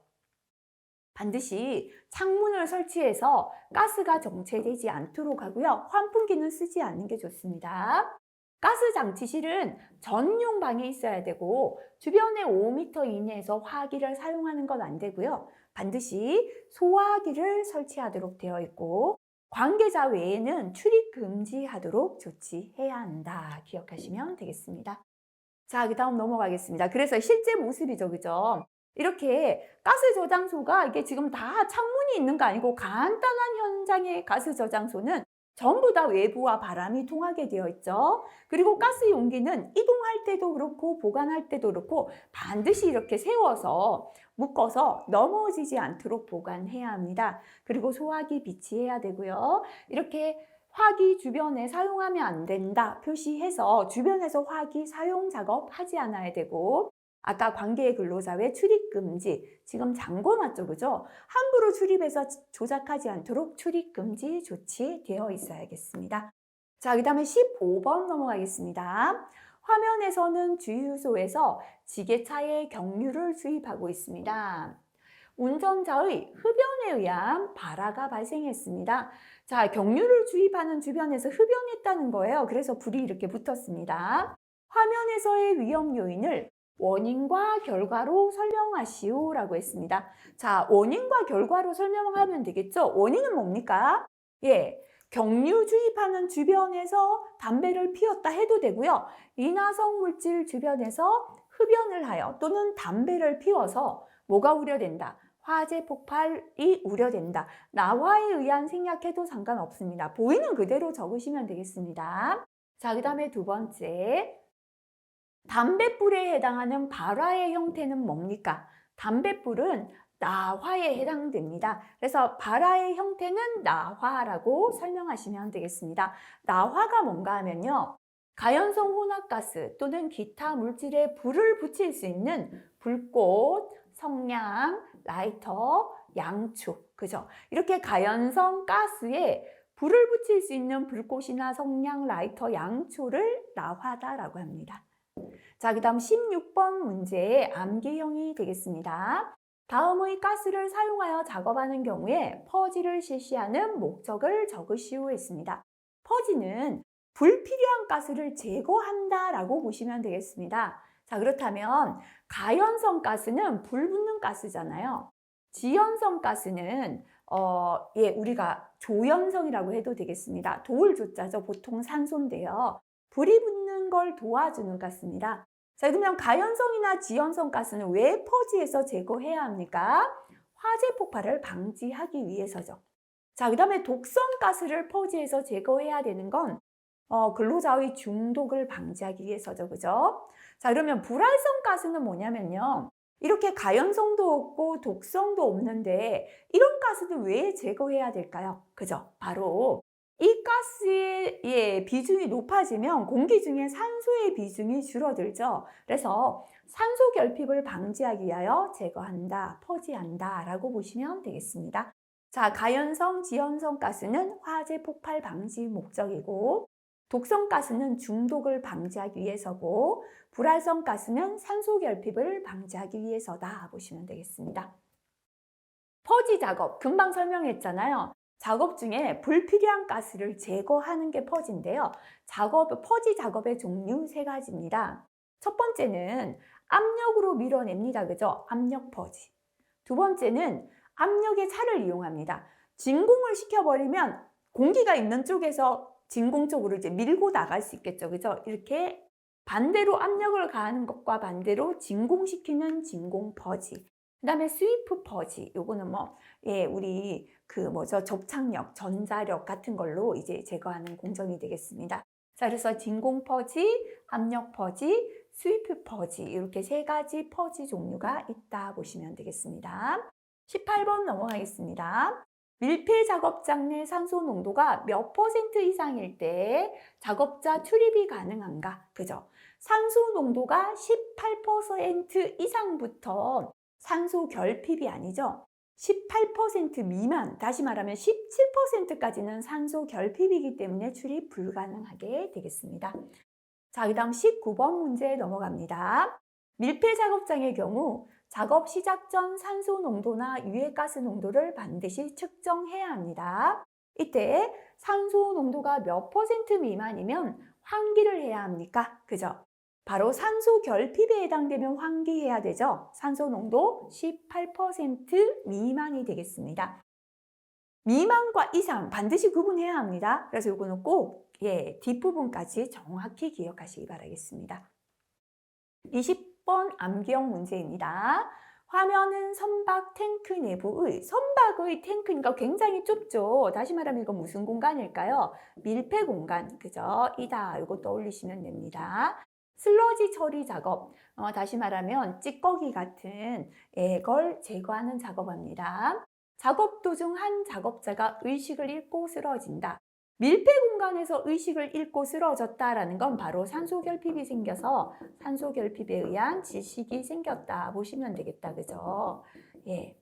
반드시 창문을 설치해서 가스가 정체되지 않도록 하고요. 환풍기는 쓰지 않는 게 좋습니다. 가스 장치실은 전용 방에 있어야 되고 주변에 5m 이내에서 화기를 사용하는 건 안 되고요. 반드시 소화기를 설치하도록 되어 있고 관계자 외에는 출입 금지하도록 조치해야 한다. 기억하시면 되겠습니다. 자, 그 다음 넘어가겠습니다. 그래서 실제 모습이죠. 그죠? 이렇게 가스 저장소가 이게 지금 다 창문이 있는 거 아니고 간단한 현장의 가스 저장소는 전부 다 외부와 바람이 통하게 되어 있죠. 그리고 가스 용기는 이동할 때도 그렇고 보관할 때도 그렇고 반드시 이렇게 세워서 묶어서 넘어지지 않도록 보관해야 합니다. 그리고 소화기 비치해야 되고요. 이렇게 화기 주변에 사용하면 안 된다 표시해서 주변에서 화기 사용 작업 하지 않아야 되고, 아까 관계 근로자 외 출입 금지, 지금 잠궈놨죠, 그죠? 함부로 출입해서 조작하지 않도록 출입 금지 조치되어 있어야겠습니다. 자, 그 다음에 15번 넘어가겠습니다. 화면에서는 주유소에서 지게차에 경유를 주입하고 있습니다. 운전자의 흡연에 의한 발화가 발생했습니다. 자, 경유를 주입하는 주변에서 흡연했다는 거예요. 그래서 불이 이렇게 붙었습니다. 화면에서의 위험 요인을 원인과 결과로 설명하시오라고 했습니다. 자, 원인과 결과로 설명하면 되겠죠? 원인은 뭡니까? 예, 경유 주입하는 주변에서 담배를 피웠다 해도 되고요. 인화성 물질 주변에서 흡연을 하여 또는 담배를 피워서 뭐가 우려된다? 화재 폭발이 우려된다. 나화에 의한 생략해도 상관없습니다. 보이는 그대로 적으시면 되겠습니다. 자, 그 다음에 두 번째. 담뱃불에 해당하는 발화의 형태는 뭡니까? 담뱃불은 나화에 해당됩니다. 그래서 발화의 형태는 나화라고 설명하시면 되겠습니다. 나화가 뭔가 하면요, 가연성 혼합가스 또는 기타 물질에 불을 붙일 수 있는 불꽃, 성냥, 라이터, 양초, 그죠? 이렇게 가연성 가스에 불을 붙일 수 있는 불꽃이나 성냥, 라이터, 양초를 나화다라고 합니다. 자, 그 다음 16번 문제의 암기형이 되겠습니다. 다음의 가스를 사용하여 작업하는 경우에 퍼지를 실시하는 목적을 적으시오 했습니다. 퍼지는 불필요한 가스를 제거한다 라고 보시면 되겠습니다. 자, 그렇다면 가연성 가스는 불 붙는 가스잖아요. 지연성 가스는 우리가 조연성이라고 해도 되겠습니다. 도울 조자죠. 보통 산소인데요. 불이 붙는 걸 도와주는 가스입니다. 자, 그러면 가연성이나 지연성 가스는 왜 퍼지해서 제거해야 합니까? 화재 폭발을 방지하기 위해서죠. 자, 그 다음에 독성 가스를 퍼지해서 제거해야 되는 건 근로자의 중독을 방지하기 위해서죠. 그죠? 자, 그러면 불활성 가스는 뭐냐면요, 이렇게 가연성도 없고 독성도 없는데 이런 가스는 왜 제거해야 될까요? 그죠? 바로 이 가스의 비중이 높아지면 공기 중에 산소의 비중이 줄어들죠. 그래서 산소 결핍을 방지하기 위하여 제거한다, 퍼지한다 라고 보시면 되겠습니다. 자, 가연성, 지연성 가스는 화재 폭발 방지 목적이고, 독성 가스는 중독을 방지하기 위해서고, 불활성 가스는 산소 결핍을 방지하기 위해서다 보시면 되겠습니다. 퍼지 작업, 금방 설명했잖아요. 작업 중에 불필요한 가스를 제거하는 게 퍼지인데요. 퍼지 작업의 종류 세 가지입니다. 첫 번째는 압력으로 밀어냅니다. 그죠? 압력 퍼지. 두 번째는 압력의 차를 이용합니다. 진공을 시켜버리면 공기가 있는 쪽에서 진공 쪽으로 이제 밀고 나갈 수 있겠죠. 그죠? 이렇게 반대로 압력을 가하는 것과 반대로 진공시키는 진공 퍼지. 그 다음에 스위프 퍼지. 요거는 우리 접착력, 전자력 같은 걸로 이제 제거하는 공정이 되겠습니다. 자, 그래서 진공 퍼지, 압력 퍼지, 스위프 퍼지, 이렇게 세 가지 퍼지 종류가 있다 보시면 되겠습니다. 18번 넘어가겠습니다. 밀폐 작업장 내 산소 농도가 몇 % 이상일 때 작업자 출입이 가능한가? 그죠? 산소 농도가 18% 이상부터 산소 결핍이 아니죠. 18% 미만, 다시 말하면 17%까지는 산소 결핍이기 때문에 출입 불가능하게 되겠습니다. 자, 그 다음 19번 문제 넘어갑니다. 밀폐 작업장의 경우 작업 시작 전 산소 농도나 유해가스 농도를 반드시 측정해야 합니다. 이때 산소 농도가 몇 % 미만이면 환기를 해야 합니까? 그죠? 바로 산소 결핍에 해당되면 환기해야 되죠. 산소 농도 18% 미만이 되겠습니다. 미만과 이상 반드시 구분해야 합니다. 그래서 이거는 꼭 뒷부분까지 정확히 기억하시기 바라겠습니다. 20번 암기형 문제입니다. 화면은 선박 탱크 내부의, 선박의 탱크니까 굉장히 좁죠. 다시 말하면 이건 무슨 공간일까요? 밀폐 공간, 그죠? 이다. 이거 떠올리시면 됩니다. 슬러지 처리 작업, 다시 말하면 찌꺼기 같은 걸 제거하는 작업합니다. 작업 도중 한 작업자가 의식을 잃고 쓰러진다. 밀폐 공간에서 의식을 잃고 쓰러졌다라는 건 바로 산소 결핍이 생겨서 산소 결핍에 의한 질식이 생겼다 보시면 되겠다. 그죠? 예.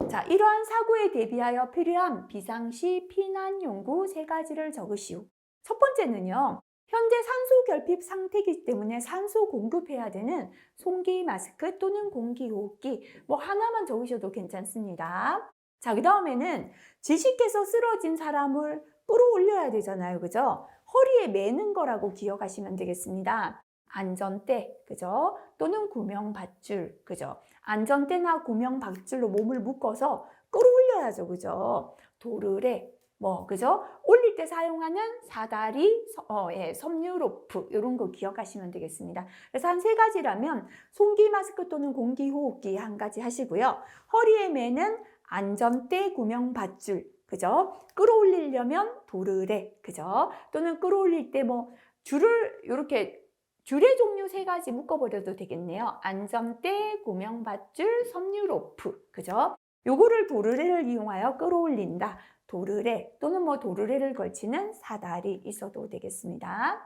자, 이러한 사고에 대비하여 필요한 비상시 피난 용구 3가지를 적으시오. 첫 번째는요. 현재 산소 결핍 상태이기 때문에 산소 공급해야 되는 송기 마스크 또는 공기호흡기 뭐 하나만 적으셔도 괜찮습니다. 자, 그 다음에는 질식해서 쓰러진 사람을 끌어올려야 되잖아요. 그죠? 허리에 매는 거라고 기억하시면 되겠습니다. 안전대, 그죠? 또는 구명밧줄, 그죠? 안전대나 구명밧줄로 몸을 묶어서 끌어올려야죠. 그죠? 도르래, 그죠? 올릴 때 사용하는 사다리, 섬유로프, 이런 거 기억하시면 되겠습니다. 그래서 한 3가지라면 송기 마스크 또는 공기호흡기 1가지 하시고요. 허리에 매는 안전대, 구명밧줄, 그죠? 끌어올리려면 도르래, 그죠? 또는 끌어올릴 때 줄을 이렇게 줄의 종류 3가지 묶어버려도 되겠네요. 안전대, 구명밧줄, 섬유로프, 그죠? 요거를 도르래를 이용하여 끌어올린다. 도르래 또는 도르래를 걸치는 사다리 있어도 되겠습니다.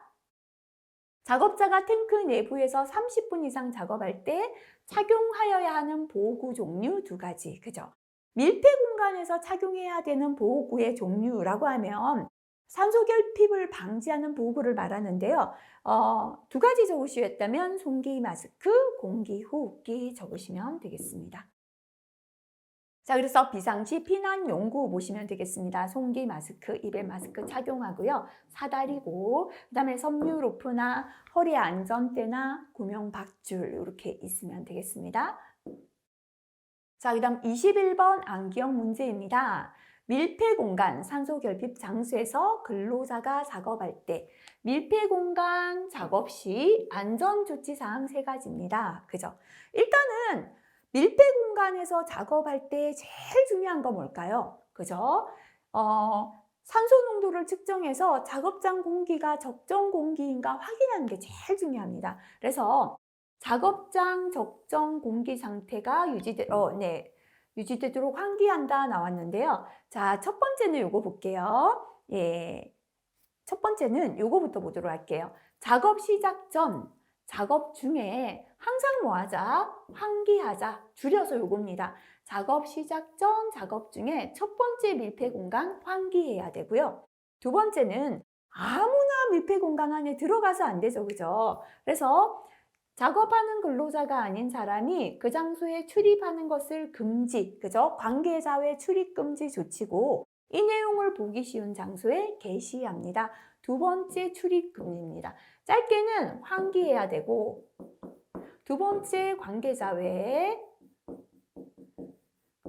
작업자가 탱크 내부에서 30분 이상 작업할 때 착용하여야 하는 보호구 종류 2가지, 그죠? 밀폐 공간에서 착용해야 되는 보호구의 종류라고 하면 산소 결핍을 방지하는 보호구를 말하는데요. 2가지 적으시겠다면 송기 마스크, 공기 호흡기 적으시면 되겠습니다. 자, 그래서 비상시 피난 용구 보시면 되겠습니다. 송기 마스크, 입에 마스크 착용하고요. 사다리고, 그 다음에 섬유로프나 허리 안전대나 구명밧줄 이렇게 있으면 되겠습니다. 자, 그 다음 21번 암기형 문제입니다. 밀폐 공간, 산소 결핍 장소에서 근로자가 작업할 때 밀폐 공간 작업 시 안전 조치 사항 3가지입니다. 그죠? 일단은 밀폐 공간에서 작업할 때 제일 중요한 건 뭘까요? 그죠? 산소 농도를 측정해서 작업장 공기가 적정 공기인가 확인하는 게 제일 중요합니다. 그래서 작업장 적정 공기 상태가 유지되도록 환기한다 나왔는데요. 자, 첫 번째는 요거 볼게요. 예. 첫 번째는 요거부터 보도록 할게요. 작업 시작 전, 작업 중에 항상 뭐 하자? 환기하자. 줄여서 요겁니다. 작업 시작 전, 작업 중에 첫 번째 밀폐 공간 환기해야 되고요. 2번째는 아무나 밀폐 공간 안에 들어가서 안 되죠. 그죠? 그래서 작업하는 근로자가 아닌 사람이 그 장소에 출입하는 것을 금지, 그죠? 관계자 외 출입 금지 조치고 이 내용을 보기 쉬운 장소에 게시합니다. 2번째 출입 금지입니다. 짧게는 환기해야 되고 2번째 관계자 외에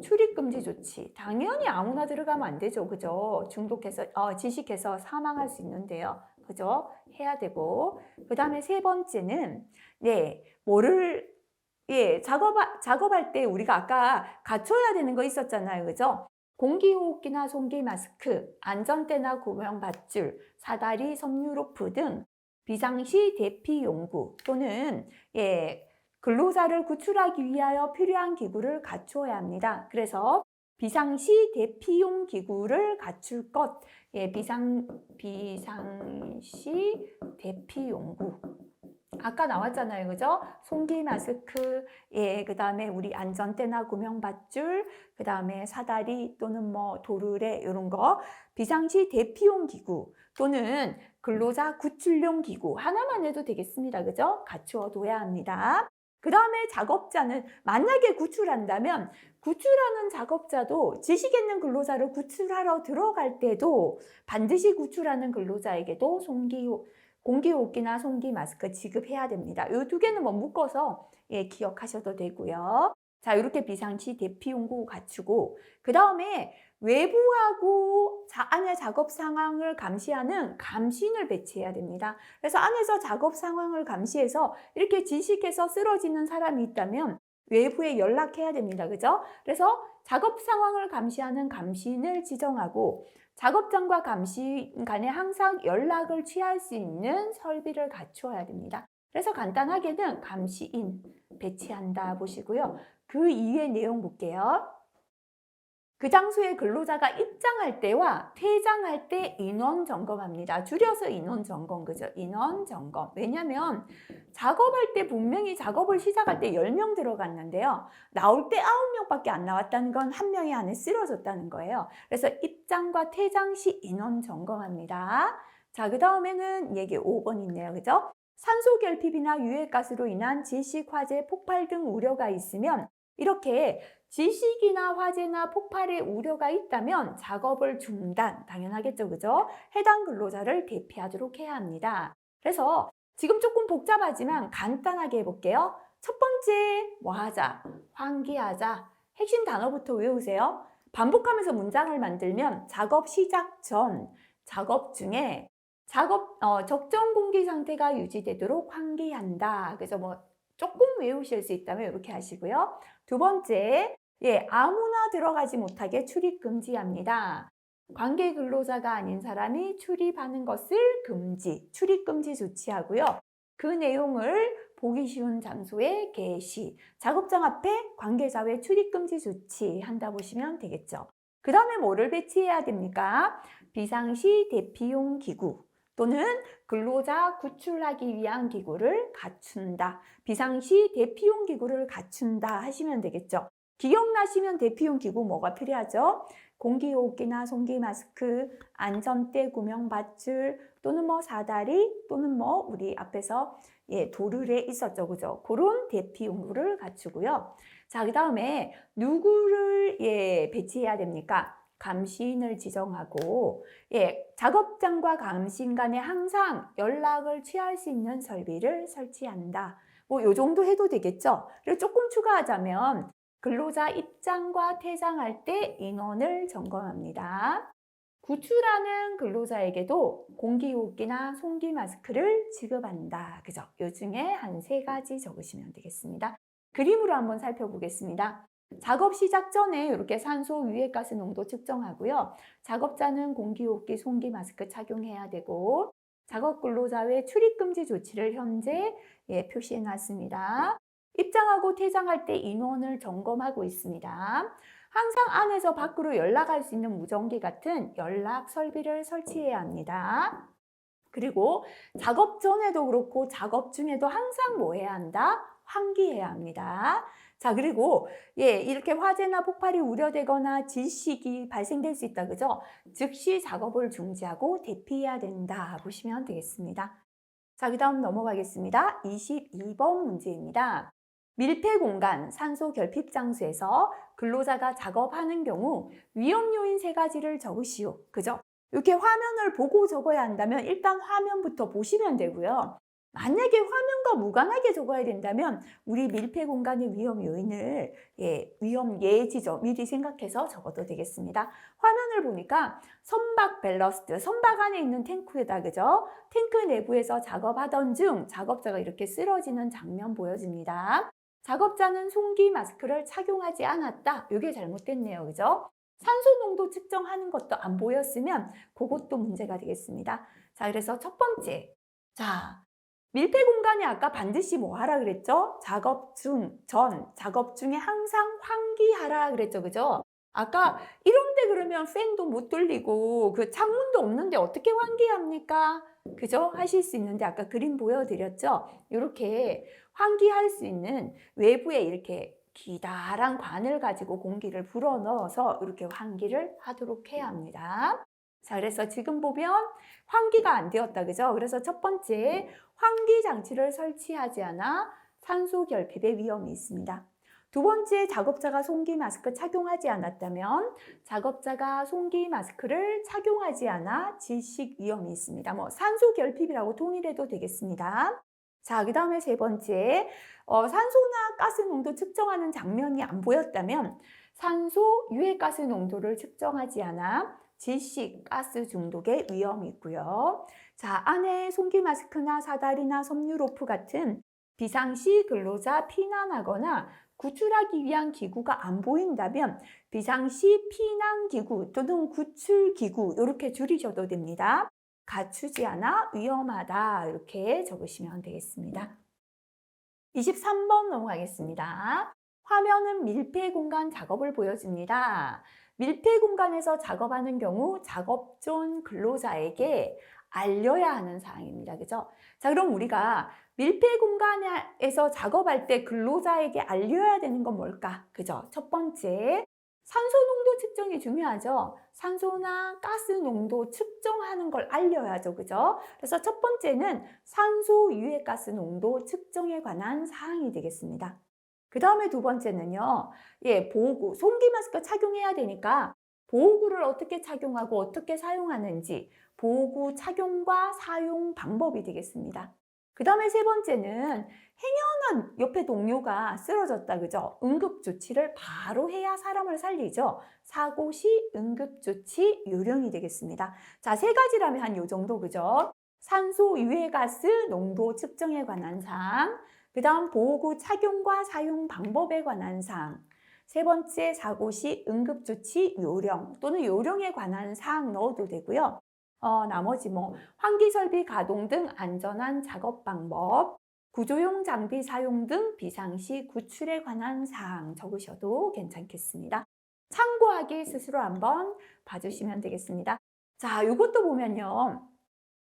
출입 금지 조치. 당연히 아무나 들어가면 안 되죠. 그죠? 중독해서 질식해서 사망할 수 있는데요. 그죠? 해야 되고. 그다음에 3번째는 작업할 때 우리가 아까 갖춰야 되는 거 있었잖아요. 그죠? 공기호흡기나 송기 마스크, 안전대나 구명밧줄, 사다리, 섬유로프 등 비상시 대피 용구 또는 근로자를 구출하기 위하여 필요한 기구를 갖추어야 합니다. 그래서 비상시 대피용 기구를 갖출 것, 비상시 대피용구. 아까 나왔잖아요. 그죠? 송기 마스크, 그 다음에 우리 안전대나 구명밧줄, 그 다음에 사다리 또는 도르래 이런 거. 비상시 대피용 기구 또는 근로자 구출용 기구 하나만 해도 되겠습니다. 그죠? 갖추어 둬야 합니다. 그 다음에 작업자는 만약에 구출한다면 구출하는 작업자도 질식했는 근로자를 구출하러 들어갈 때도 반드시 구출하는 근로자에게도 공기호흡기나 송기 마스크 지급해야 됩니다. 이 2개는 묶어서 기억하셔도 되고요. 자, 이렇게 비상시 대피용구 갖추고 그 다음에 외부하고 안의 작업 상황을 감시하는 감시인을 배치해야 됩니다. 그래서 안에서 작업 상황을 감시해서 이렇게 질식해서 쓰러지는 사람이 있다면 외부에 연락해야 됩니다. 그죠? 그래서 작업 상황을 감시하는 감시인을 지정하고 작업장과 감시인 간에 항상 연락을 취할 수 있는 설비를 갖추어야 됩니다. 그래서 간단하게는 감시인 배치한다 보시고요. 그 이후의 내용 볼게요. 그 장소에 근로자가 입장할 때와 퇴장할 때 인원 점검합니다. 줄여서 인원 점검, 그죠? 인원 점검. 왜냐면 작업할 때 분명히 작업을 시작할 때 10명 들어갔는데요. 나올 때 9명밖에 안 나왔다는 건 한 명이 안에 쓰러졌다는 거예요. 그래서 입장과 퇴장 시 인원 점검합니다. 자, 그 다음에는 얘기 5번 있네요. 그죠? 산소 결핍이나 유해가스로 인한 질식, 화재, 폭발 등 우려가 있으면 이렇게 질식이나 화재나 폭발의 우려가 있다면 작업을 중단, 당연하겠죠, 그죠? 해당 근로자를 대피하도록 해야 합니다. 그래서 지금 조금 복잡하지만 간단하게 해볼게요. 첫 번째, 뭐 하자? 환기하자. 핵심 단어부터 외우세요. 반복하면서 문장을 만들면 작업 시작 전, 작업 중에 적정 공기 상태가 유지되도록 환기한다. 그래서 뭐 조금 외우실 수 있다면 이렇게 하시고요. 두 번째, 아무나 들어가지 못하게 출입 금지합니다. 관계 근로자가 아닌 사람이 출입하는 것을 금지, 출입 금지 조치하고요. 그 내용을 보기 쉬운 장소에 게시, 작업장 앞에 관계자 외 출입 금지 조치한다 보시면 되겠죠. 그 다음에 뭐를 배치해야 됩니까? 비상시 대피용 기구 또는 근로자 구출하기 위한 기구를 갖춘다. 비상시 대피용 기구를 갖춘다 하시면 되겠죠. 기억나시면 대피용 기구 뭐가 필요하죠? 공기호흡기나 송기 마스크, 안전대 구명 밧줄 또는 뭐 사다리 또는 뭐 우리 앞에서 도르래 있었죠. 그죠? 그런 대피용구를 갖추고요. 자, 그 다음에 누구를 배치해야 됩니까? 감시인을 지정하고 작업장과 감시인 간에 항상 연락을 취할 수 있는 설비를 설치한다. 뭐 요 정도 해도 되겠죠. 그리고 조금 추가하자면 근로자 입장과 퇴장할 때 인원을 점검합니다. 구출하는 근로자에게도 공기호흡기나 송기 마스크를 지급한다. 그죠? 요 중에 한 3가지 적으시면 되겠습니다. 그림으로 한번 살펴보겠습니다. 작업 시작 전에 이렇게 산소 유해가스 농도 측정하고요. 작업자는 공기호흡기, 송기 마스크 착용해야 되고 작업 근로자 외 출입금지 조치를 현재 표시해 놨습니다. 입장하고 퇴장할 때 인원을 점검하고 있습니다. 항상 안에서 밖으로 연락할 수 있는 무전기 같은 연락 설비를 설치해야 합니다. 그리고 작업 전에도 그렇고 작업 중에도 항상 뭐 해야 한다? 환기해야 합니다. 자, 그리고 이렇게 화재나 폭발이 우려되거나 질식이 발생될 수 있다, 그죠? 즉시 작업을 중지하고 대피해야 된다 보시면 되겠습니다. 자, 그 다음 넘어가겠습니다. 22번 문제입니다. 밀폐 공간, 산소 결핍 장소에서 근로자가 작업하는 경우 위험 요인 3가지를 적으시오. 그죠? 이렇게 화면을 보고 적어야 한다면 일단 화면부터 보시면 되고요. 만약에 화면과 무관하게 적어야 된다면 우리 밀폐 공간의 위험 요인을 위험 예지죠. 미리 생각해서 적어도 되겠습니다. 화면을 보니까 선박 밸러스트, 선박 안에 있는 탱크에다, 그죠? 탱크 내부에서 작업하던 중 작업자가 이렇게 쓰러지는 장면 보여집니다. 작업자는 송기 마스크를 착용하지 않았다. 이게 잘못됐네요. 그죠? 산소 농도 측정하는 것도 안 보였으면 그것도 문제가 되겠습니다. 자, 그래서 첫 번째. 자, 밀폐 공간에 아까 반드시 뭐 하라 그랬죠? 작업 중에 항상 환기하라 그랬죠. 그죠? 아까 이런데 그러면 팬도 못 돌리고 그 창문도 없는데 어떻게 환기합니까? 그죠? 하실 수 있는데 아까 그림 보여드렸죠? 이렇게 환기할 수 있는 외부에 이렇게 기다란 관을 가지고 공기를 불어넣어서 이렇게 환기를 하도록 해야 합니다. 자, 그래서 지금 보면 환기가 안 되었다, 그죠? 그래서 첫 번째, 환기 장치를 설치하지 않아 산소 결핍의 위험이 있습니다. 두 번째, 작업자가 송기 마스크 착용하지 않았다면 작업자가 송기 마스크를 착용하지 않아 질식 위험이 있습니다. 뭐 산소 결핍이라고 통일해도 되겠습니다. 자, 그 다음에 세 번째, 산소나 가스 농도 측정하는 장면이 안 보였다면 산소 유해가스 농도를 측정하지 않아 질식, 가스 중독의 위험이 있고요. 자, 안에 송기 마스크나 사다리나 섬유 로프 같은 비상시 근로자 피난하거나 구출하기 위한 기구가 안 보인다면 비상시 피난기구 또는 구출기구 이렇게 줄이셔도 됩니다. 갖추지 않아 위험하다 이렇게 적으시면 되겠습니다. 23번 넘어가겠습니다. 화면은 밀폐 공간 작업을 보여줍니다. 밀폐 공간에서 작업하는 경우 작업존 근로자에게 알려야 하는 사항입니다. 그죠? 자, 그럼 우리가 밀폐 공간에서 작업할 때 근로자에게 알려야 되는 건 뭘까? 그죠? 첫 번째, 산소 농도 측정이 중요하죠. 산소나 가스 농도 측정하는 걸 알려야죠. 그죠? 그래서 첫 번째는 산소 유해가스 농도 측정에 관한 사항이 되겠습니다. 그 다음에 두 번째는요, 보호구, 송기 마스크 착용해야 되니까 보호구를 어떻게 착용하고 어떻게 사용하는지 보호구 착용과 사용 방법이 되겠습니다. 그 다음에 세 번째는 행여나 옆에 동료가 쓰러졌다, 그죠? 응급조치를 바로 해야 사람을 살리죠. 사고 시 응급조치 요령이 되겠습니다. 자, 세 가지라면 한 요 정도, 그죠? 산소 유해가스 농도 측정에 관한 사항, 그 다음 보호구 착용과 사용 방법에 관한 사항, 세 번째 사고 시 응급조치 요령 또는 요령에 관한 사항 넣어도 되고요. 나머지 환기설비 가동 등 안전한 작업 방법, 구조용 장비 사용 등 비상시 구출에 관한 사항 적으셔도 괜찮겠습니다. 참고하기 스스로 한번 봐주시면 되겠습니다. 자, 이것도 보면요.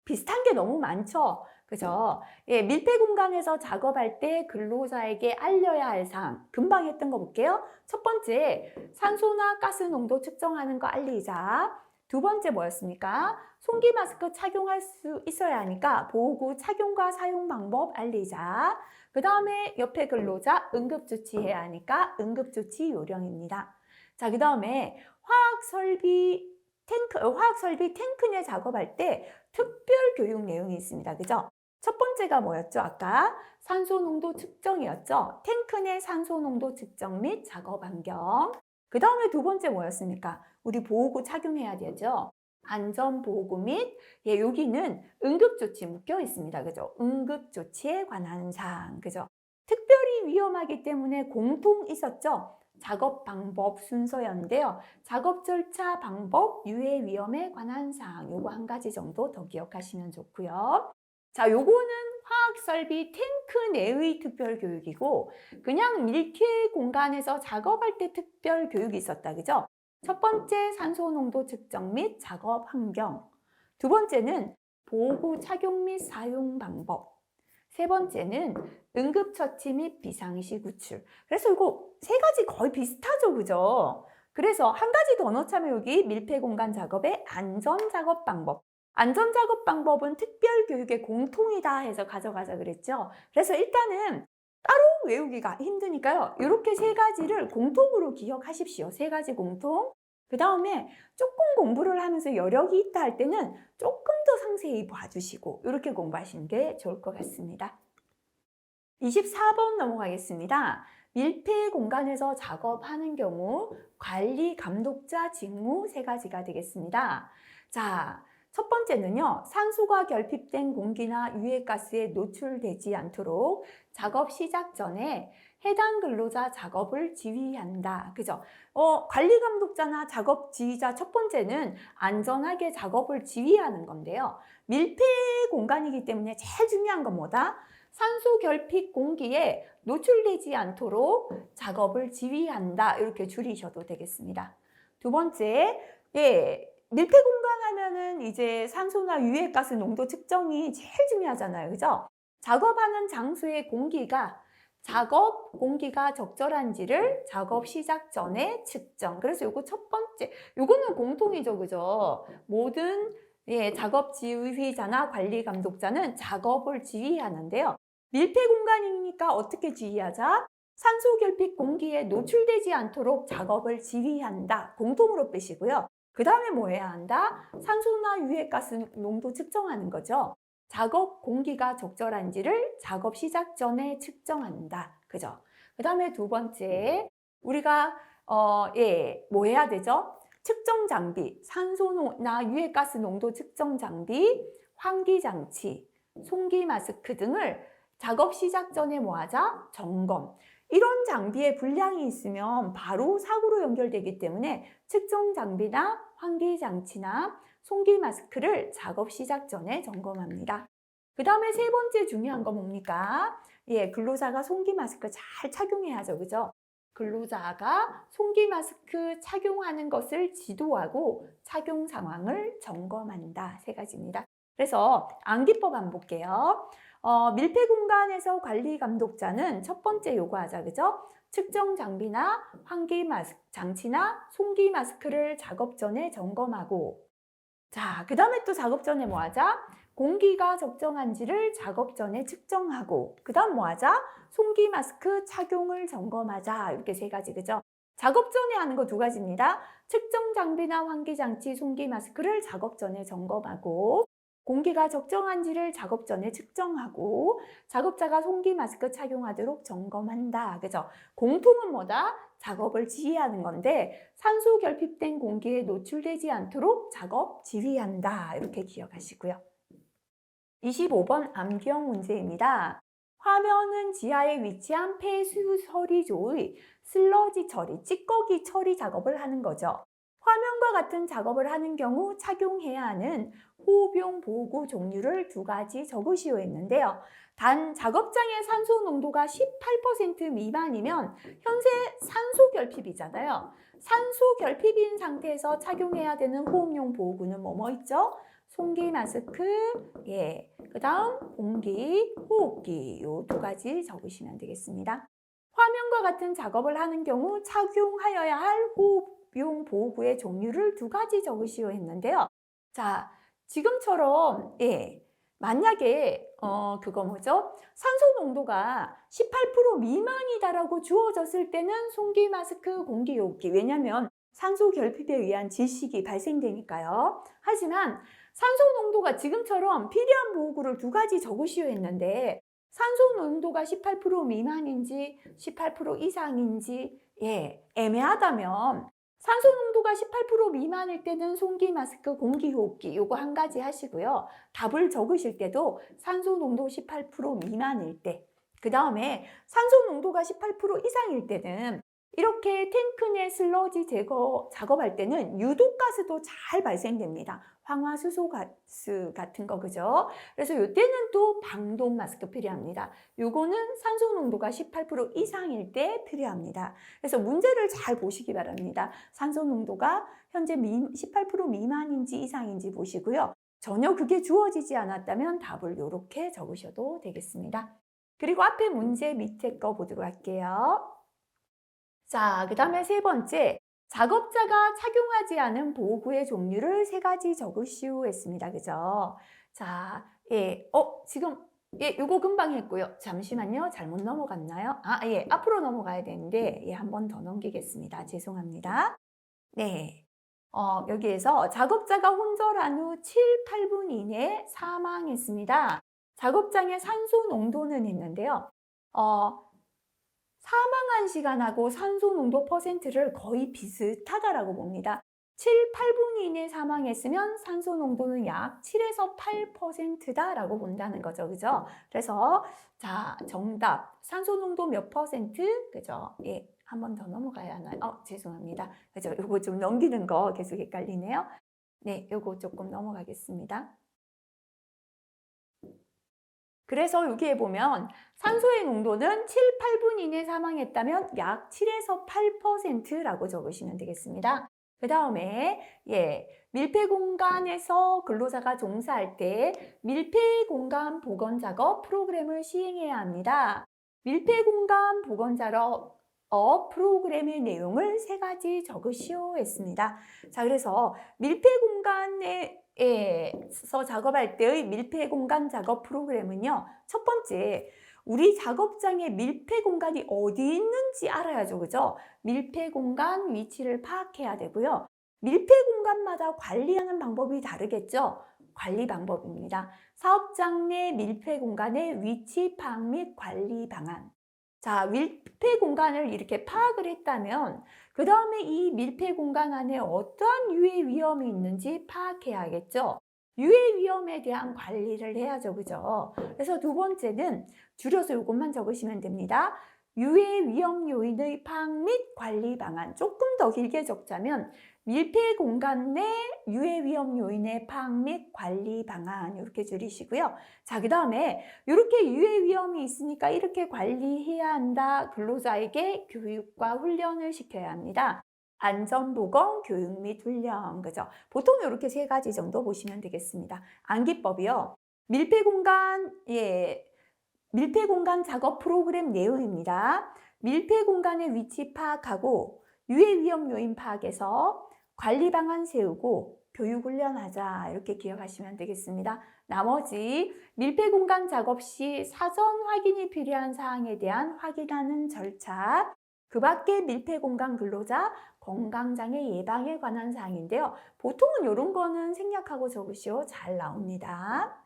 비슷한 게 너무 많죠? 그죠? 밀폐 공간에서 작업할 때 근로자에게 알려야 할 사항. 금방 했던 거 볼게요. 첫 번째, 산소나 가스 농도 측정하는 거 알리자. 두 번째 뭐였습니까? 송기 마스크 착용할 수 있어야 하니까 보호구 착용과 사용 방법 알리자. 그 다음에 옆에 근로자 응급조치해야 하니까 응급조치 요령입니다. 자, 그 다음에 화학설비 탱크 내 작업할 때 특별 교육 내용이 있습니다. 그죠? 첫 번째가 뭐였죠? 아까 산소 농도 측정이었죠? 탱크 내 산소 농도 측정 및 작업 환경. 그 다음에 두 번째 뭐였습니까? 우리 보호구 착용해야 되죠? 안전보호구 및 여기는 응급조치 묶여 있습니다. 그죠? 응급조치에 관한 사항. 그죠? 특별히 위험하기 때문에 공통 있었죠? 작업 방법 순서였는데요. 작업 절차 방법, 유해 위험에 관한 사항 요거 한 가지 정도 더 기억하시면 좋고요. 자, 요거는 화학설비 탱크 내의 특별 교육이고 그냥 밀폐 공간에서 작업할 때 특별 교육이 있었다. 그죠? 첫 번째 산소 농도 측정 및 작업 환경. 두 번째는 보호구 착용 및 사용 방법. 세 번째는 응급처치 및 비상시 구출. 그래서 이거 세 가지 거의 비슷하죠, 그죠? 그래서 한 가지 더 넣자면 여기 밀폐 공간 작업의 안전 작업 방법. 안전 작업 방법은 특별 교육의 공통이다 해서 가져가자 그랬죠. 그래서 일단은 따로 외우기가 힘드니까요. 이렇게 세 가지를 공통으로 기억하십시오. 세 가지 공통. 그 다음에 조금 공부를 하면서 여력이 있다 할 때는 조금 더 상세히 봐주시고 이렇게 공부하시는 게 좋을 것 같습니다. 24번 넘어가겠습니다. 밀폐 공간에서 작업하는 경우 관리 감독자 직무 세 가지가 되겠습니다. 자, 첫 번째는요. 산소가 결핍된 공기나 유해가스에 노출되지 않도록 작업 시작 전에 해당 근로자 작업을 지휘한다. 그죠? 관리 감독자나 작업 지휘자 첫 번째는 안전하게 작업을 지휘하는 건데요. 밀폐 공간이기 때문에 제일 중요한 건 뭐다? 산소 결핍 공기에 노출되지 않도록 작업을 지휘한다. 이렇게 줄이셔도 되겠습니다. 두 번째, 밀폐 공간 하면은 이제 산소나 유해가스 농도 측정이 제일 중요하잖아요. 그죠? 작업하는 장소의 작업 공기가 적절한지를 작업 시작 전에 측정. 그래서 요거 첫 번째, 요거는 공통이죠. 그죠? 모든 작업 지휘자나 관리 감독자는 작업을 지휘하는데요. 밀폐 공간이니까 어떻게 지휘하자? 산소 결핍 공기에 노출되지 않도록 작업을 지휘한다. 공통으로 빼시고요. 그 다음에 뭐 해야 한다? 산소나 유해가스 농도 측정하는 거죠. 작업 공기가 적절한지를 작업 시작 전에 측정한다. 그죠? 그 다음에 두 번째, 우리가 뭐 해야 되죠? 측정 장비, 산소나 유해가스 농도 측정 장비, 환기 장치, 송기 마스크 등을 작업 시작 전에 뭐 하자? 점검. 이런 장비에 불량이 있으면 바로 사고로 연결되기 때문에 측정 장비나 환기 장치나 송기 마스크를 작업 시작 전에 점검합니다. 그 다음에 세 번째 중요한 거 뭡니까? 근로자가 송기 마스크 잘 착용해야죠. 그죠? 근로자가 송기 마스크 착용하는 것을 지도하고 착용 상황을 점검한다. 세 가지입니다. 그래서 암기법 한번 볼게요. 밀폐 공간에서 관리 감독자는 첫 번째 요구하자. 그죠? 측정 장비나 환기 장치나 송기 마스크를 작업 전에 점검하고, 자, 그 다음에 또 작업 전에 뭐 하자? 공기가 적정한지를 작업 전에 측정하고, 그 다음 뭐 하자? 송기 마스크 착용을 점검하자. 이렇게 세 가지, 그죠? 작업 전에 하는 거 두 가지입니다. 측정 장비나 환기 장치, 송기 마스크를 작업 전에 점검하고, 공기가 적정한지를 작업 전에 측정하고, 작업자가 송기 마스크 착용하도록 점검한다. 그죠? 공통은 뭐다? 작업을 지휘하는 건데 산소 결핍된 공기에 노출되지 않도록 작업 지휘한다. 이렇게 기억하시고요. 25번 암기형 문제입니다. 화면은 지하에 위치한 폐수 처리조의 슬러지 처리, 찌꺼기 처리 작업을 하는 거죠. 화면과 같은 작업을 하는 경우 착용해야 하는 호흡용 보호구 종류를 두 가지 적으시오 했는데요. 단 작업장의 산소 농도가 18% 미만이면 현재 산소 결핍이잖아요. 산소 결핍인 상태에서 착용해야 되는 호흡용 보호구는 뭐뭐 있죠? 송기 마스크, 그 다음 공기, 호흡기 요 두 가지 적으시면 되겠습니다. 화면과 같은 작업을 하는 경우 착용하여야 할 호흡용 보호구의 종류를 두 가지 적으시오 했는데요. 자, 지금처럼 만약에 그거 뭐죠? 산소 농도가 18% 미만이다라고 주어졌을 때는 송기 마스크, 공기 호흡기. 왜냐하면 산소 결핍에 의한 질식이 발생되니까요. 하지만 산소 농도가 지금처럼 필요한 보호구를 두 가지 적으시오 했는데 산소 농도가 18% 미만인지 18% 이상인지 애매하다면 산소 농도가 18% 미만일 때는 송기 마스크, 공기 호흡기 요거 한 가지 하시고요. 답을 적으실 때도 산소 농도 18% 미만일 때, 그 다음에 산소 농도가 18% 이상일 때는 이렇게 탱크 내 슬러지 제거 작업할 때는 유독가스도 잘 발생됩니다. 황화수소가스 같은 거, 그죠? 그래서 이때는 또 방독 마스크 필요합니다. 요거는 산소 농도가 18% 이상일 때 필요합니다. 그래서 문제를 잘 보시기 바랍니다. 산소 농도가 현재 18% 미만인지 이상인지 보시고요. 전혀 그게 주어지지 않았다면 답을 이렇게 적으셔도 되겠습니다. 그리고 앞에 문제 밑에 거 보도록 할게요. 자, 그 다음에 세 번째, 작업자가 착용하지 않은 보호구의 종류를 세 가지 적으시오 했습니다. 그죠? 자, 지금, 요거 금방 했고요. 잠시만요. 잘못 넘어갔나요? 앞으로 넘어가야 되는데, 한 번 더 넘기겠습니다. 죄송합니다. 네. 여기에서 작업자가 혼절한 후 7, 8분 이내에 사망했습니다. 작업장의 산소 농도는 했는데요. 사망한 시간하고 산소 농도 퍼센트를 거의 비슷하다라고 봅니다. 7, 8분 이내에 사망했으면 산소 농도는 약 7에서 8%다라고 본다는 거죠. 그죠? 그래서 자, 정답. 산소 농도 몇 퍼센트? 그죠? 한 번 더 넘어가야 하나요? 죄송합니다. 그죠? 요거 좀 넘기는 거 계속 헷갈리네요. 네, 요거 조금 넘어가겠습니다. 그래서 여기에 보면 산소의 농도는 7, 8분 이내 사망했다면 약 7에서 8%라고 적으시면 되겠습니다. 그 다음에 밀폐 공간에서 근로자가 종사할 때 밀폐 공간 복원 작업 프로그램을 시행해야 합니다. 밀폐 공간 복원 작업 프로그램의 내용을 세 가지 적으시오 했습니다. 자, 그래서 밀폐 공간에서 작업할 때의 밀폐 공간 작업 프로그램은요. 첫 번째, 우리 작업장의 밀폐 공간이 어디 있는지 알아야죠. 그죠? 밀폐 공간 위치를 파악해야 되고요. 밀폐 공간마다 관리하는 방법이 다르겠죠? 관리 방법입니다. 사업장 내 밀폐 공간의 위치 파악 및 관리 방안. 자, 밀폐 공간을 이렇게 파악을 했다면 그 다음에 이 밀폐 공간 안에 어떠한 유해 위험이 있는지 파악해야겠죠. 유해 위험에 대한 관리를 해야죠. 그죠? 그래서 두 번째는 줄여서 이것만 적으시면 됩니다. 유해 위험 요인의 파악 및 관리 방안. 조금 더 길게 적자면 밀폐 공간 내 유해 위험 요인의 파악 및 관리 방안 이렇게 줄이시고요. 자, 그다음에 이렇게 유해 위험이 있으니까 이렇게 관리해야 한다. 근로자에게 교육과 훈련을 시켜야 합니다. 안전보건 교육 및 훈련. 그죠? 보통 이렇게 세 가지 정도 보시면 되겠습니다. 암기법이요. 밀폐공간, 밀폐공간 작업 프로그램 내용입니다. 밀폐공간의 위치 파악하고 유해 위험 요인 파악해서 관리 방안 세우고 교육 훈련하자. 이렇게 기억하시면 되겠습니다. 나머지 밀폐공간 작업 시 사전 확인이 필요한 사항에 대한 확인하는 절차, 그 밖에 밀폐공간 근로자 건강장애 예방에 관한 사항인데요. 보통은 이런 거는 생략하고 적으시오. 잘 나옵니다.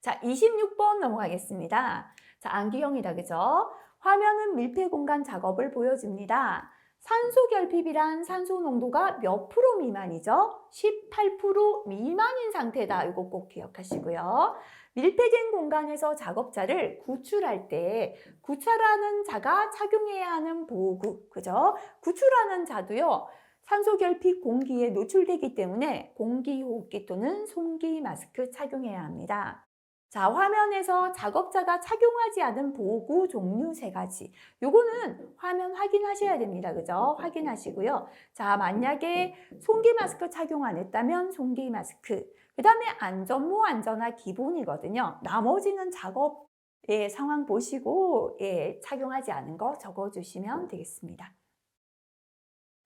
자, 26번 넘어가겠습니다. 자, 암기형이다. 그죠? 화면은 밀폐공간 작업을 보여줍니다. 산소 결핍이란 산소 농도가 몇 프로 미만이죠? 18% 미만인 상태다. 이거 꼭 기억하시고요. 밀폐된 공간에서 작업자를 구출할 때 구출하는 자가 착용해야 하는 보호구, 그죠? 구출하는 자도요. 산소 결핍 공기에 노출되기 때문에 공기호흡기 또는 송기 마스크 착용해야 합니다. 자, 화면에서 작업자가 착용하지 않은 보호구 종류 세 가지. 요거는 화면 확인하셔야 됩니다. 그죠? 확인하시고요. 자, 만약에 송기 마스크 착용 안 했다면 송기 마스크. 그 다음에 안전모 안전화 기본이거든요. 나머지는 작업의 상황 보시고 착용하지 않은 거 적어주시면 되겠습니다.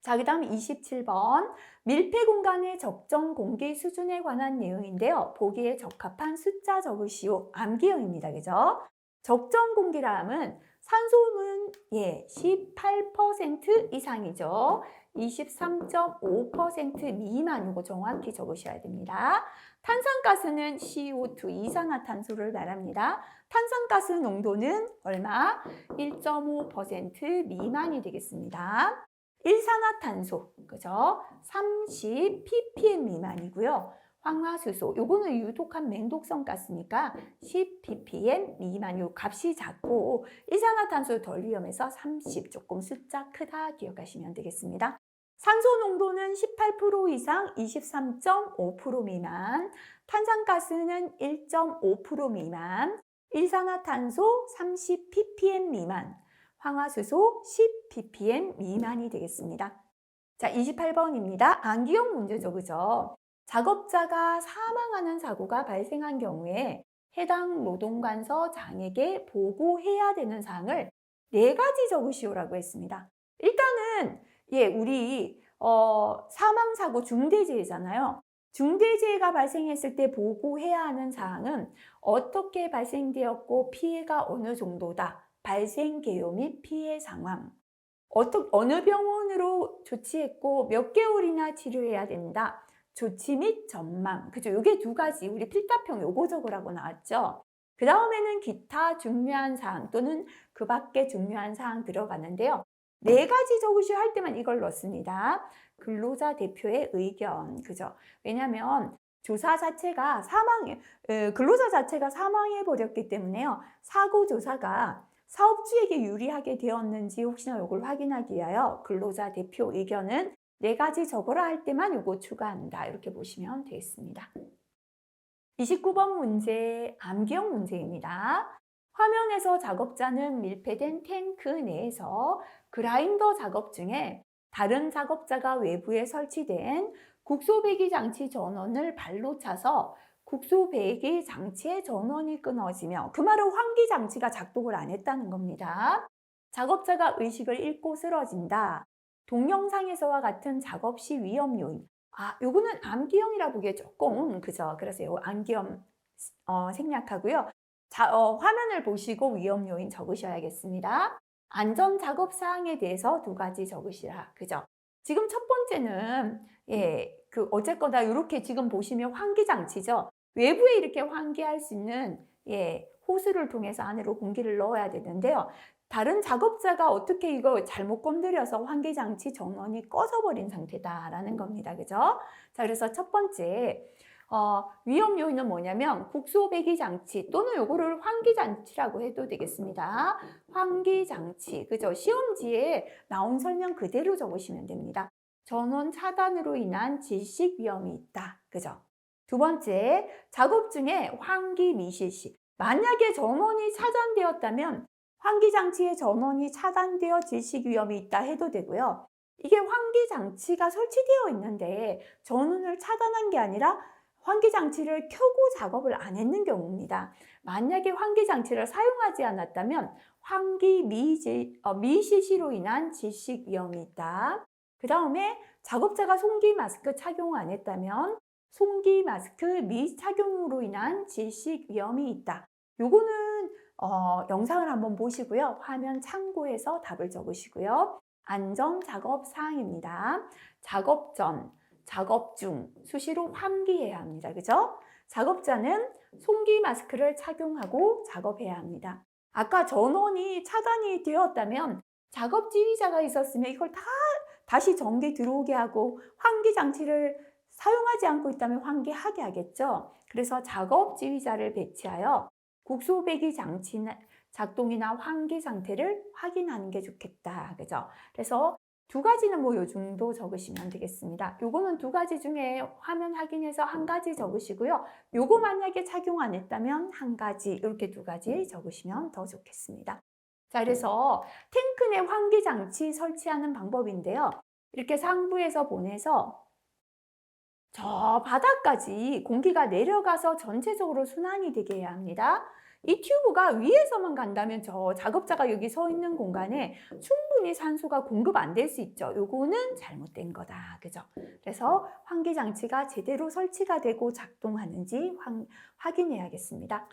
자, 그 다음 27번 밀폐 공간의 적정 공기 수준에 관한 내용인데요. 보기에 적합한 숫자 적으시오. 암기형입니다. 그죠? 적정 공기람은 산소는 18% 이상이죠. 23.5% 미만, 이거 정확히 적으셔야 됩니다. 탄산가스는 CO2 이산화탄소를 말합니다. 탄산가스 농도는 얼마? 1.5% 미만이 되겠습니다. 일산화탄소, 그죠? 30 ppm 미만이고요. 황화수소, 요거는 유독한 맹독성 가스니까 10 ppm 미만, 요 값이 작고 일산화탄소 덜 위험해서 30, 조금 숫자 크다 기억하시면 되겠습니다. 산소 농도는 18% 이상 23.5% 미만, 탄산가스는 1.5% 미만, 일산화탄소 30 ppm 미만, 황화수소 10 ppm 미만이 되겠습니다. 자, 28번입니다. 암기형 문제죠. 그죠? 작업자가 사망하는 사고가 발생한 경우에 해당 노동관서장에게 보고해야 되는 사항을 4가지 적으시오라고 했습니다. 일단은 우리 사망사고 중대재해잖아요. 중대재해가 발생했을 때 보고해야 하는 사항은 어떻게 발생되었고 피해가 어느 정도다. 발생 개요 및 피해 상황, 어느 병원으로 조치했고 몇 개월이나 치료해야 된다. 조치 및 전망, 그죠? 요게 2가지, 우리 필답형 요거 적으라고 나왔죠. 그 다음에는 기타 중요한 사항 또는 그 밖에 중요한 사항 들어가는데요. 4가지 적으셔야 할 때만 이걸 넣습니다. 근로자 대표의 의견, 그죠? 왜냐하면 조사 자체가 근로자 자체가 사망해 버렸기 때문에요. 사고 조사가 사업주에게 유리하게 되었는지 혹시나 이걸 확인하기 위하여 근로자 대표 의견은 4가지 적어라 할 때만 이거 추가한다. 이렇게 보시면 되겠습니다. 29번 문제, 암기형 문제입니다. 화면에서 작업자는 밀폐된 탱크 내에서 그라인더 작업 중에 다른 작업자가 외부에 설치된 국소배기 장치 전원을 발로 차서 국소배기 장치의 전원이 끊어지며, 그 말은 환기 장치가 작동을 안 했다는 겁니다. 작업자가 의식을 잃고 쓰러진다. 동영상에서와 같은 작업 시 위험 요인. 요거는 암기형이라 보기에 조금 그죠? 그래서 요 암기형 생략하고요. 화면을 보시고 위험 요인 적으셔야겠습니다. 안전 작업 사항에 대해서 2가지 적으시라. 그죠? 지금 첫 번째는 어쨌거나 이렇게 지금 보시면 환기 장치죠. 외부에 이렇게 환기할 수 있는 호스를 통해서 안으로 공기를 넣어야 되는데요. 다른 작업자가 어떻게 이거 잘못 건드려서 환기 장치 전원이 꺼져버린 상태다라는 겁니다. 그죠? 자, 그래서 첫 번째, 위험 요인은 뭐냐면 국소배기 장치 또는 요거를 환기 장치라고 해도 되겠습니다. 환기 장치, 그죠? 시험지에 나온 설명 그대로 적으시면 됩니다. 전원 차단으로 인한 질식 위험이 있다. 그죠? 두 번째, 작업 중에 환기 미실 시. 만약에 전원이 차단되었다면 환기 장치의 전원이 차단되어 질식 위험이 있다 해도 되고요. 이게 환기 장치가 설치되어 있는데 전원을 차단한 게 아니라 환기 장치를 켜고 작업을 안 했는 경우입니다. 만약에 환기 장치를 사용하지 않았다면 환기 미실시로 인한 질식 위험이 있다. 그 다음에 작업자가 송기 마스크 착용 안 했다면 송기 마스크 미착용으로 인한 질식 위험이 있다. 요거는 영상을 한번 보시고요. 화면 참고해서 답을 적으시고요. 안전 작업 사항입니다. 작업 전, 작업 중 수시로 환기해야 합니다. 그죠? 작업자는 송기 마스크를 착용하고 작업해야 합니다. 아까 전원이 차단이 되었다면 작업 지휘자가 있었으면 이걸 다시 전기 들어오게 하고 환기 장치를 사용하지 않고 있다면 환기하게 하겠죠. 그래서 작업 지휘자를 배치하여 국소배기 장치 작동이나 환기 상태를 확인하는 게 좋겠다. 그죠? 그래서 두 가지는 뭐 요 정도 적으시면 되겠습니다. 요거는 두 가지 중에 화면 확인해서 한 가지 적으시고요. 요거 만약에 착용 안 했다면 한 가지, 이렇게 두 가지 적으시면 더 좋겠습니다. 자, 그래서 탱크 내 환기 장치 설치하는 방법인데요. 이렇게 상부에서 보내서 저 바닥까지 공기가 내려가서 전체적으로 순환이 되게 해야 합니다. 이 튜브가 위에서만 간다면 저 작업자가 여기 서 있는 공간에 충분히 산소가 공급 안 될 수 있죠. 요거는 잘못된 거다. 그죠? 그래서 환기 장치가 제대로 설치가 되고 작동하는지 확인해야겠습니다.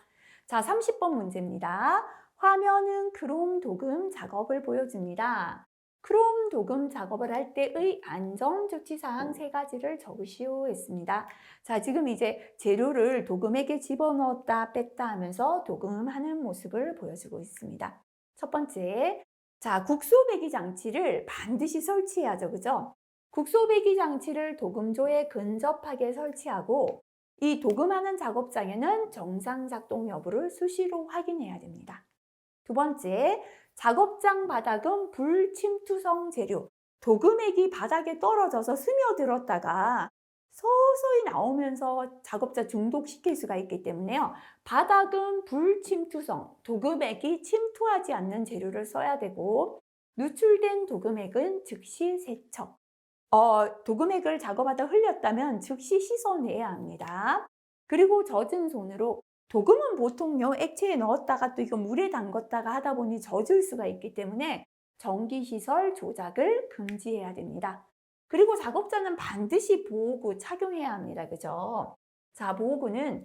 자, 30번 문제입니다. 화면은 크롬 도금 작업을 보여줍니다. 크롬 도금 작업을 할 때의 안전조치사항 3가지를 적으시오 했습니다. 자, 지금 이제 재료를 도금액에 집어넣었다 뺐다 하면서 도금하는 모습을 보여주고 있습니다. 첫 번째, 자, 국소배기 장치를 반드시 설치해야죠. 그죠? 국소배기 장치를 도금조에 근접하게 설치하고 이 도금하는 작업장에는 정상 작동 여부를 수시로 확인해야 됩니다. 두 번째, 작업장 바닥은 불침투성 재료, 도금액이 바닥에 떨어져서 스며들었다가 서서히 나오면서 작업자 중독시킬 수가 있기 때문에요. 바닥은 불침투성, 도금액이 침투하지 않는 재료를 써야 되고 누출된 도금액은 즉시 세척. 도금액을 작업하다 흘렸다면 즉시 씻어내야 합니다. 그리고 젖은 손으로 도금은 보통요 액체에 넣었다가 또 이거 물에 담갔다가 하다 보니 젖을 수가 있기 때문에 전기시설 조작을 금지해야 됩니다. 그리고 작업자는 반드시 보호구 착용해야 합니다. 그죠? 자, 보호구는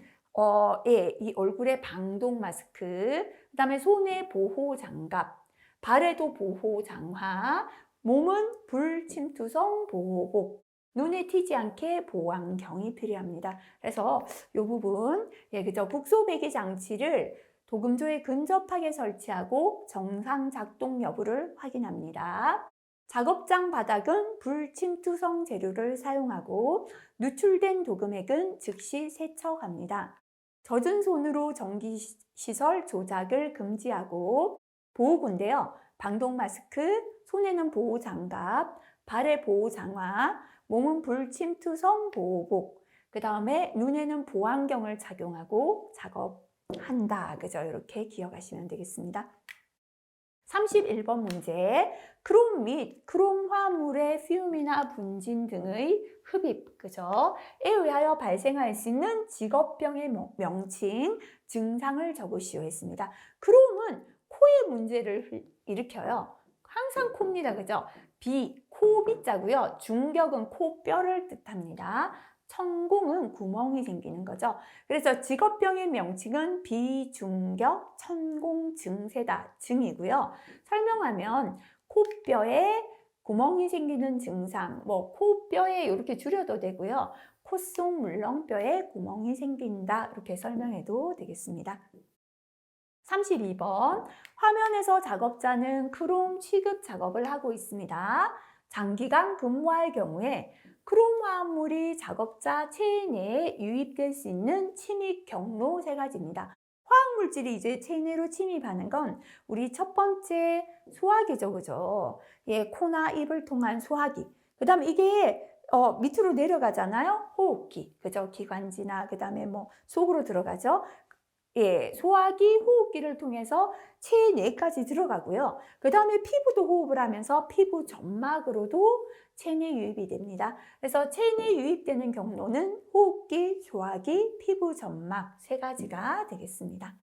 이 얼굴에 방독 마스크, 그 다음에 손에 보호 장갑, 발에도 보호 장화, 몸은 불침투성 보호복, 눈에 튀지 않게 보호안경이 필요합니다. 그래서 이 부분, 그죠? 국소배기 장치를 도금조에 근접하게 설치하고 정상 작동 여부를 확인합니다. 작업장 바닥은 불침투성 재료를 사용하고 누출된 도금액은 즉시 세척합니다. 젖은 손으로 전기시설 조작을 금지하고 보호구인데요. 방독 마스크, 손에는 보호 장갑, 발에 보호 장화, 몸은 불침투성 보호복, 그 다음에 눈에는 보안경을 착용하고 작업한다. 그죠? 이렇게 기억하시면 되겠습니다. 31번 문제, 크롬 및 크롬 화물의 퓨움이나 분진 등의 흡입, 그죠? 에 의하여 발생할 수 있는 직업병의 명칭, 증상을 적으시오 했습니다. 크롬은 코의 문제를 일으켜요. 항상 코입니다. 그죠? 코비자고요. 중격은 코뼈를 뜻합니다. 천공은 구멍이 생기는 거죠. 그래서 직업병의 명칭은 비중격 천공 증세다. 증이고요. 설명하면 코뼈에 구멍이 생기는 증상, 코뼈에 이렇게 줄여도 되고요. 코 속 물렁뼈에 구멍이 생긴다. 이렇게 설명해도 되겠습니다. 32번, 화면에서 작업자는 크롬 취급 작업을 하고 있습니다. 장기간 근무할 경우에 크롬 화합물이 작업자 체내에 유입될 수 있는 침입 경로 세 가지입니다. 화학물질이 이제 체내로 침입하는 건 우리 첫 번째 소화기죠, 그죠? 예, 코나 입을 통한 소화기. 그 다음에 이게 밑으로 내려가잖아요. 호흡기, 그죠? 기관지나 그 다음에 뭐 속으로 들어가죠. 예, 소화기, 호흡기를 통해서 체내까지 들어가고요. 그 다음에 피부도 호흡을 하면서 피부 점막으로도 체내 유입이 됩니다. 그래서 체내 유입되는 경로는 호흡기, 소화기, 피부 점막 세 가지가 되겠습니다.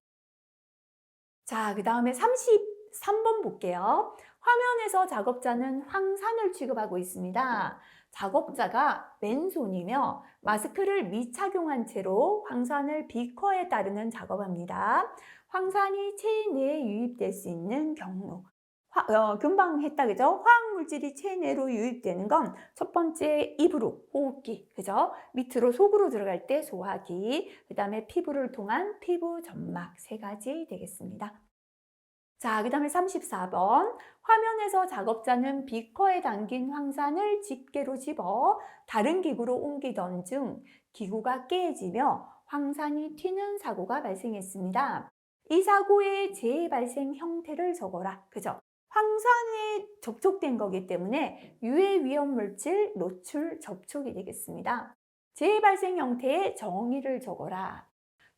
자, 그 다음에 33번 볼게요. 화면에서 작업자는 황산을 취급하고 있습니다. 작업자가 맨손이며 마스크를 미착용한 채로 황산을 비커에 따르는 작업합니다. 황산이 체내에 유입될 수 있는 경로. 금방 했다, 그죠? 화학물질이 체내로 유입되는 건 첫 번째 입으로, 호흡기, 그죠? 밑으로 속으로 들어갈 때 소화기, 그 다음에 피부를 통한 피부 점막 세 가지 되겠습니다. 자, 그 다음에 34번. 화면에서 작업자는 비커에 담긴 황산을 집게로 집어 다른 기구로 옮기던 중 기구가 깨지며 황산이 튀는 사고가 발생했습니다. 이 사고의 재발생 형태를 적어라. 그죠? 황산에 접촉된 거기 때문에 유해 위험 물질 노출 접촉이 되겠습니다. 재발생 형태의 정의를 적어라.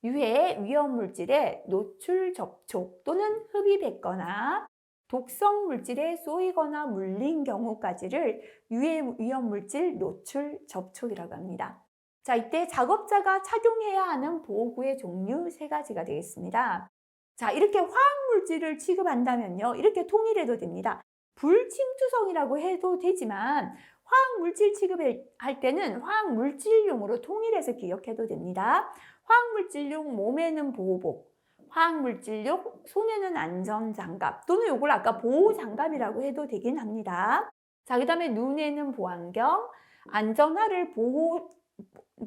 유해 위험 물질에 노출 접촉 또는 흡입했거나 독성 물질에 쏘이거나 물린 경우까지를 유해 위험 물질 노출 접촉이라고 합니다. 자, 이때 작업자가 착용해야 하는 보호구의 종류 세 가지가 되겠습니다. 자, 이렇게 화학물질을 취급한다면요, 이렇게 통일해도 됩니다. 불침투성이라고 해도 되지만 화학물질 취급할 때는 화학물질용으로 통일해서 기억해도 됩니다. 화학물질용 몸에는 보호복, 화학물질용 손에는 안전장갑 또는 이걸 아까 보호장갑이라고 해도 되긴 합니다. 자, 그 다음에 눈에는 보안경, 안전화를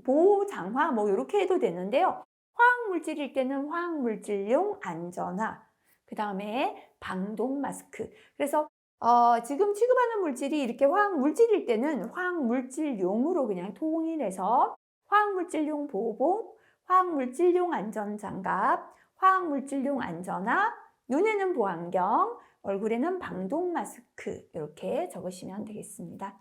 보호장화 뭐 이렇게 해도 되는데요. 화학물질일 때는 화학물질용 안전화, 그 다음에 방독 마스크. 그래서 지금 취급하는 물질이 이렇게 화학물질일 때는 화학물질용으로 그냥 통일해서 화학물질용 보호복, 화학물질용 안전장갑, 화학물질용 안전화, 눈에는 보안경, 얼굴에는 방독 마스크 이렇게 적으시면 되겠습니다.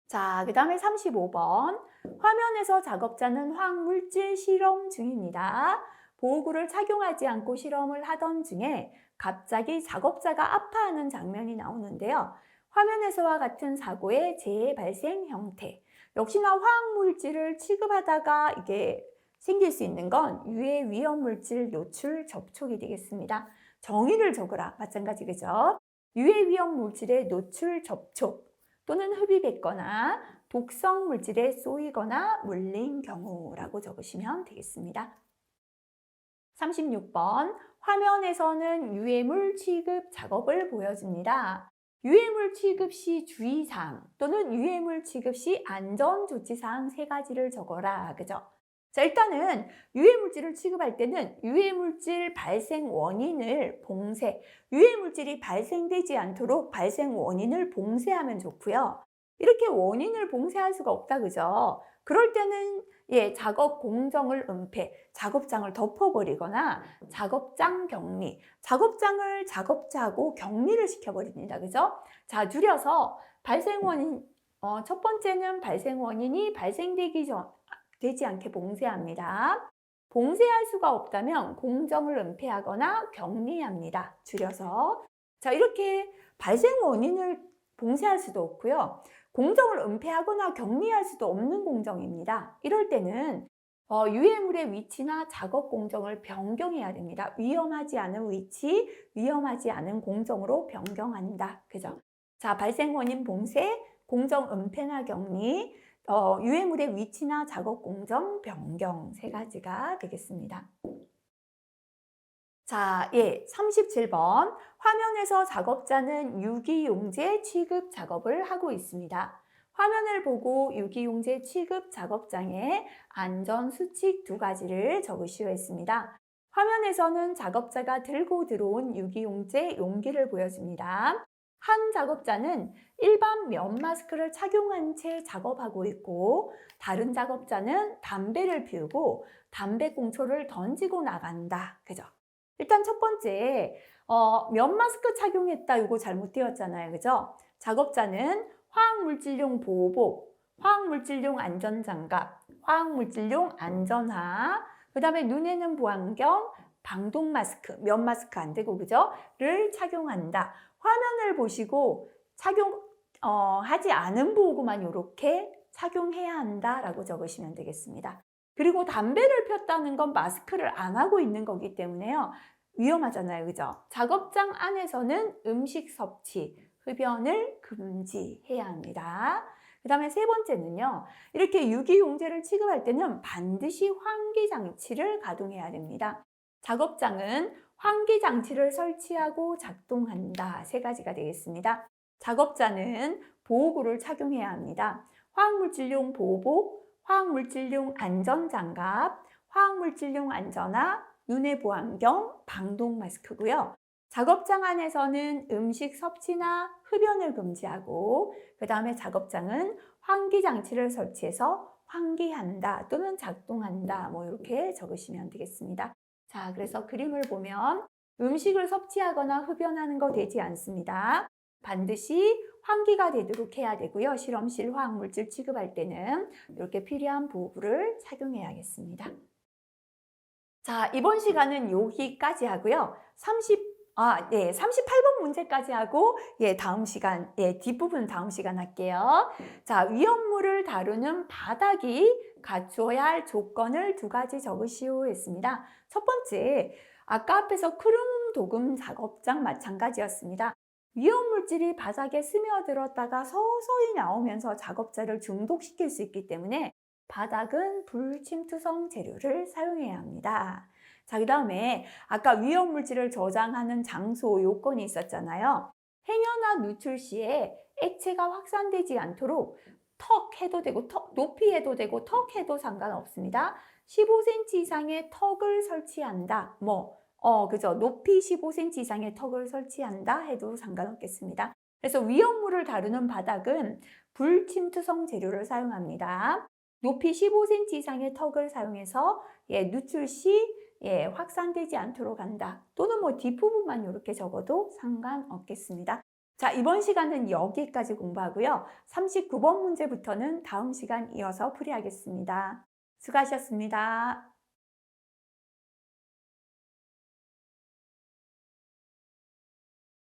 자, 그 다음에 35번. 화면에서 작업자는 화학물질 실험 중입니다. 보호구를 착용하지 않고 실험을 하던 중에 갑자기 작업자가 아파하는 장면이 나오는데요. 화면에서와 같은 사고의 재발생 형태. 역시나 화학물질을 취급하다가 이게 생길 수 있는 건 유해 위험물질 노출 접촉이 되겠습니다. 정의를 적으라. 마찬가지, 그죠? 유해 위험물질의 노출 접촉 또는 흡입했거나 독성 물질에 쏘이거나 물린 경우라고 적으시면 되겠습니다. 36번. 화면에서는 유해물 취급 작업을 보여줍니다. 유해물 취급 시 주의사항 또는 유해물 취급 시 안전조치사항 세 가지를 적어라. 그죠? 자, 일단은 유해물질을 취급할 때는 유해물질 발생 원인을 봉쇄, 유해물질이 발생되지 않도록 발생 원인을 봉쇄하면 좋고요. 이렇게 원인을 봉쇄할 수가 없다, 그죠? 그럴 때는 작업 공정을 은폐, 작업장을 덮어버리거나 작업장 격리, 작업장을 작업자하고 격리를 시켜버립니다. 그죠? 자, 줄여서 발생 원인, 첫 번째는 발생 원인이 되지 않게 봉쇄합니다. 봉쇄할 수가 없다면 공정을 은폐하거나 격리합니다. 줄여서. 자, 이렇게 발생 원인을 봉쇄할 수도 없고요. 공정을 은폐하거나 격리할 수도 없는 공정입니다. 이럴 때는 유해물의 위치나 작업 공정을 변경해야 됩니다. 위험하지 않은 위치, 위험하지 않은 공정으로 변경한다. 그죠? 자, 발생 원인 봉쇄, 공정 은폐나 격리, 유해물의 위치나 작업 공정 변경 세 가지가 되겠습니다. 자, 37번. 화면에서 작업자는 유기용제 취급 작업을 하고 있습니다. 화면을 보고 유기용제 취급 작업장에 안전수칙 두 가지를 적으시오 했습니다. 화면에서는 작업자가 들고 들어온 유기용제 용기를 보여줍니다. 한 작업자는 일반 면 마스크를 착용한 채 작업하고 있고 다른 작업자는 담배를 피우고 담배꽁초를 던지고 나간다. 그죠? 일단 첫 번째, 면 마스크 착용했다. 이거 잘못 띄웠잖아요. 그죠? 작업자는 화학물질용 보호복, 화학물질용 안전장갑, 화학물질용 안전화, 그 다음에 눈에는 보안경, 방독 마스크, 면 마스크 안 되고 그죠? 를 착용한다. 화면을 보시고 하지 않은 보호구만 이렇게 착용해야 한다라고 적으시면 되겠습니다. 그리고 담배를 폈다는 건 마스크를 안 하고 있는 거기 때문에요. 위험하잖아요. 그죠? 작업장 안에서는 음식 섭취, 흡연을 금지해야 합니다. 그 다음에 세 번째는요. 이렇게 유기용제를 취급할 때는 반드시 환기장치를 가동해야 됩니다. 작업장은 환기장치를 설치하고 작동한다. 세 가지가 되겠습니다. 작업자는 보호구를 착용해야 합니다. 화학물질용 보호복, 화학물질용 안전장갑, 화학물질용 안전화, 눈의 보안경, 방독 마스크고요. 작업장 안에서는 음식 섭취나 흡연을 금지하고 그 다음에 작업장은 환기장치를 설치해서 환기한다 또는 작동한다 뭐 이렇게 적으시면 되겠습니다. 자, 그래서 그림을 보면 음식을 섭취하거나 흡연하는 거 되지 않습니다. 반드시 환기가 되도록 해야 되고요. 실험실 화학물질 취급할 때는 이렇게 필요한 보호구를 착용해야겠습니다. 자, 이번 시간은 여기까지 하고요. 38번 문제까지 하고, 다음 시간, 뒷부분 다음 시간 할게요. 자, 위험물을 다루는 바닥이 갖춰야 할 조건을 두 가지 적으시오 했습니다. 첫 번째, 아까 앞에서 크롬 도금 작업장 마찬가지였습니다. 위험물질이 바닥에 스며들었다가 서서히 나오면서 작업자를 중독시킬 수 있기 때문에 바닥은 불침투성 재료를 사용해야 합니다. 자, 그 다음에 아까 위험물질을 저장하는 장소 요건이 있었잖아요. 행여나 누출 시에 액체가 확산되지 않도록 턱 해도 되고 높이 해도 되고 턱 해도 상관없습니다. 15cm 이상의 턱을 설치한다. 그죠? 높이 15cm 이상의 턱을 설치한다 해도 상관없겠습니다. 그래서 위험물을 다루는 바닥은 불침투성 재료를 사용합니다. 높이 15cm 이상의 턱을 사용해서 누출 시 확산되지 않도록 한다. 또는 뒷부분만 이렇게 적어도 상관없겠습니다. 자, 이번 시간은 여기까지 공부하고요. 39번 문제부터는 다음 시간 이어서 풀이하겠습니다. 수고하셨습니다.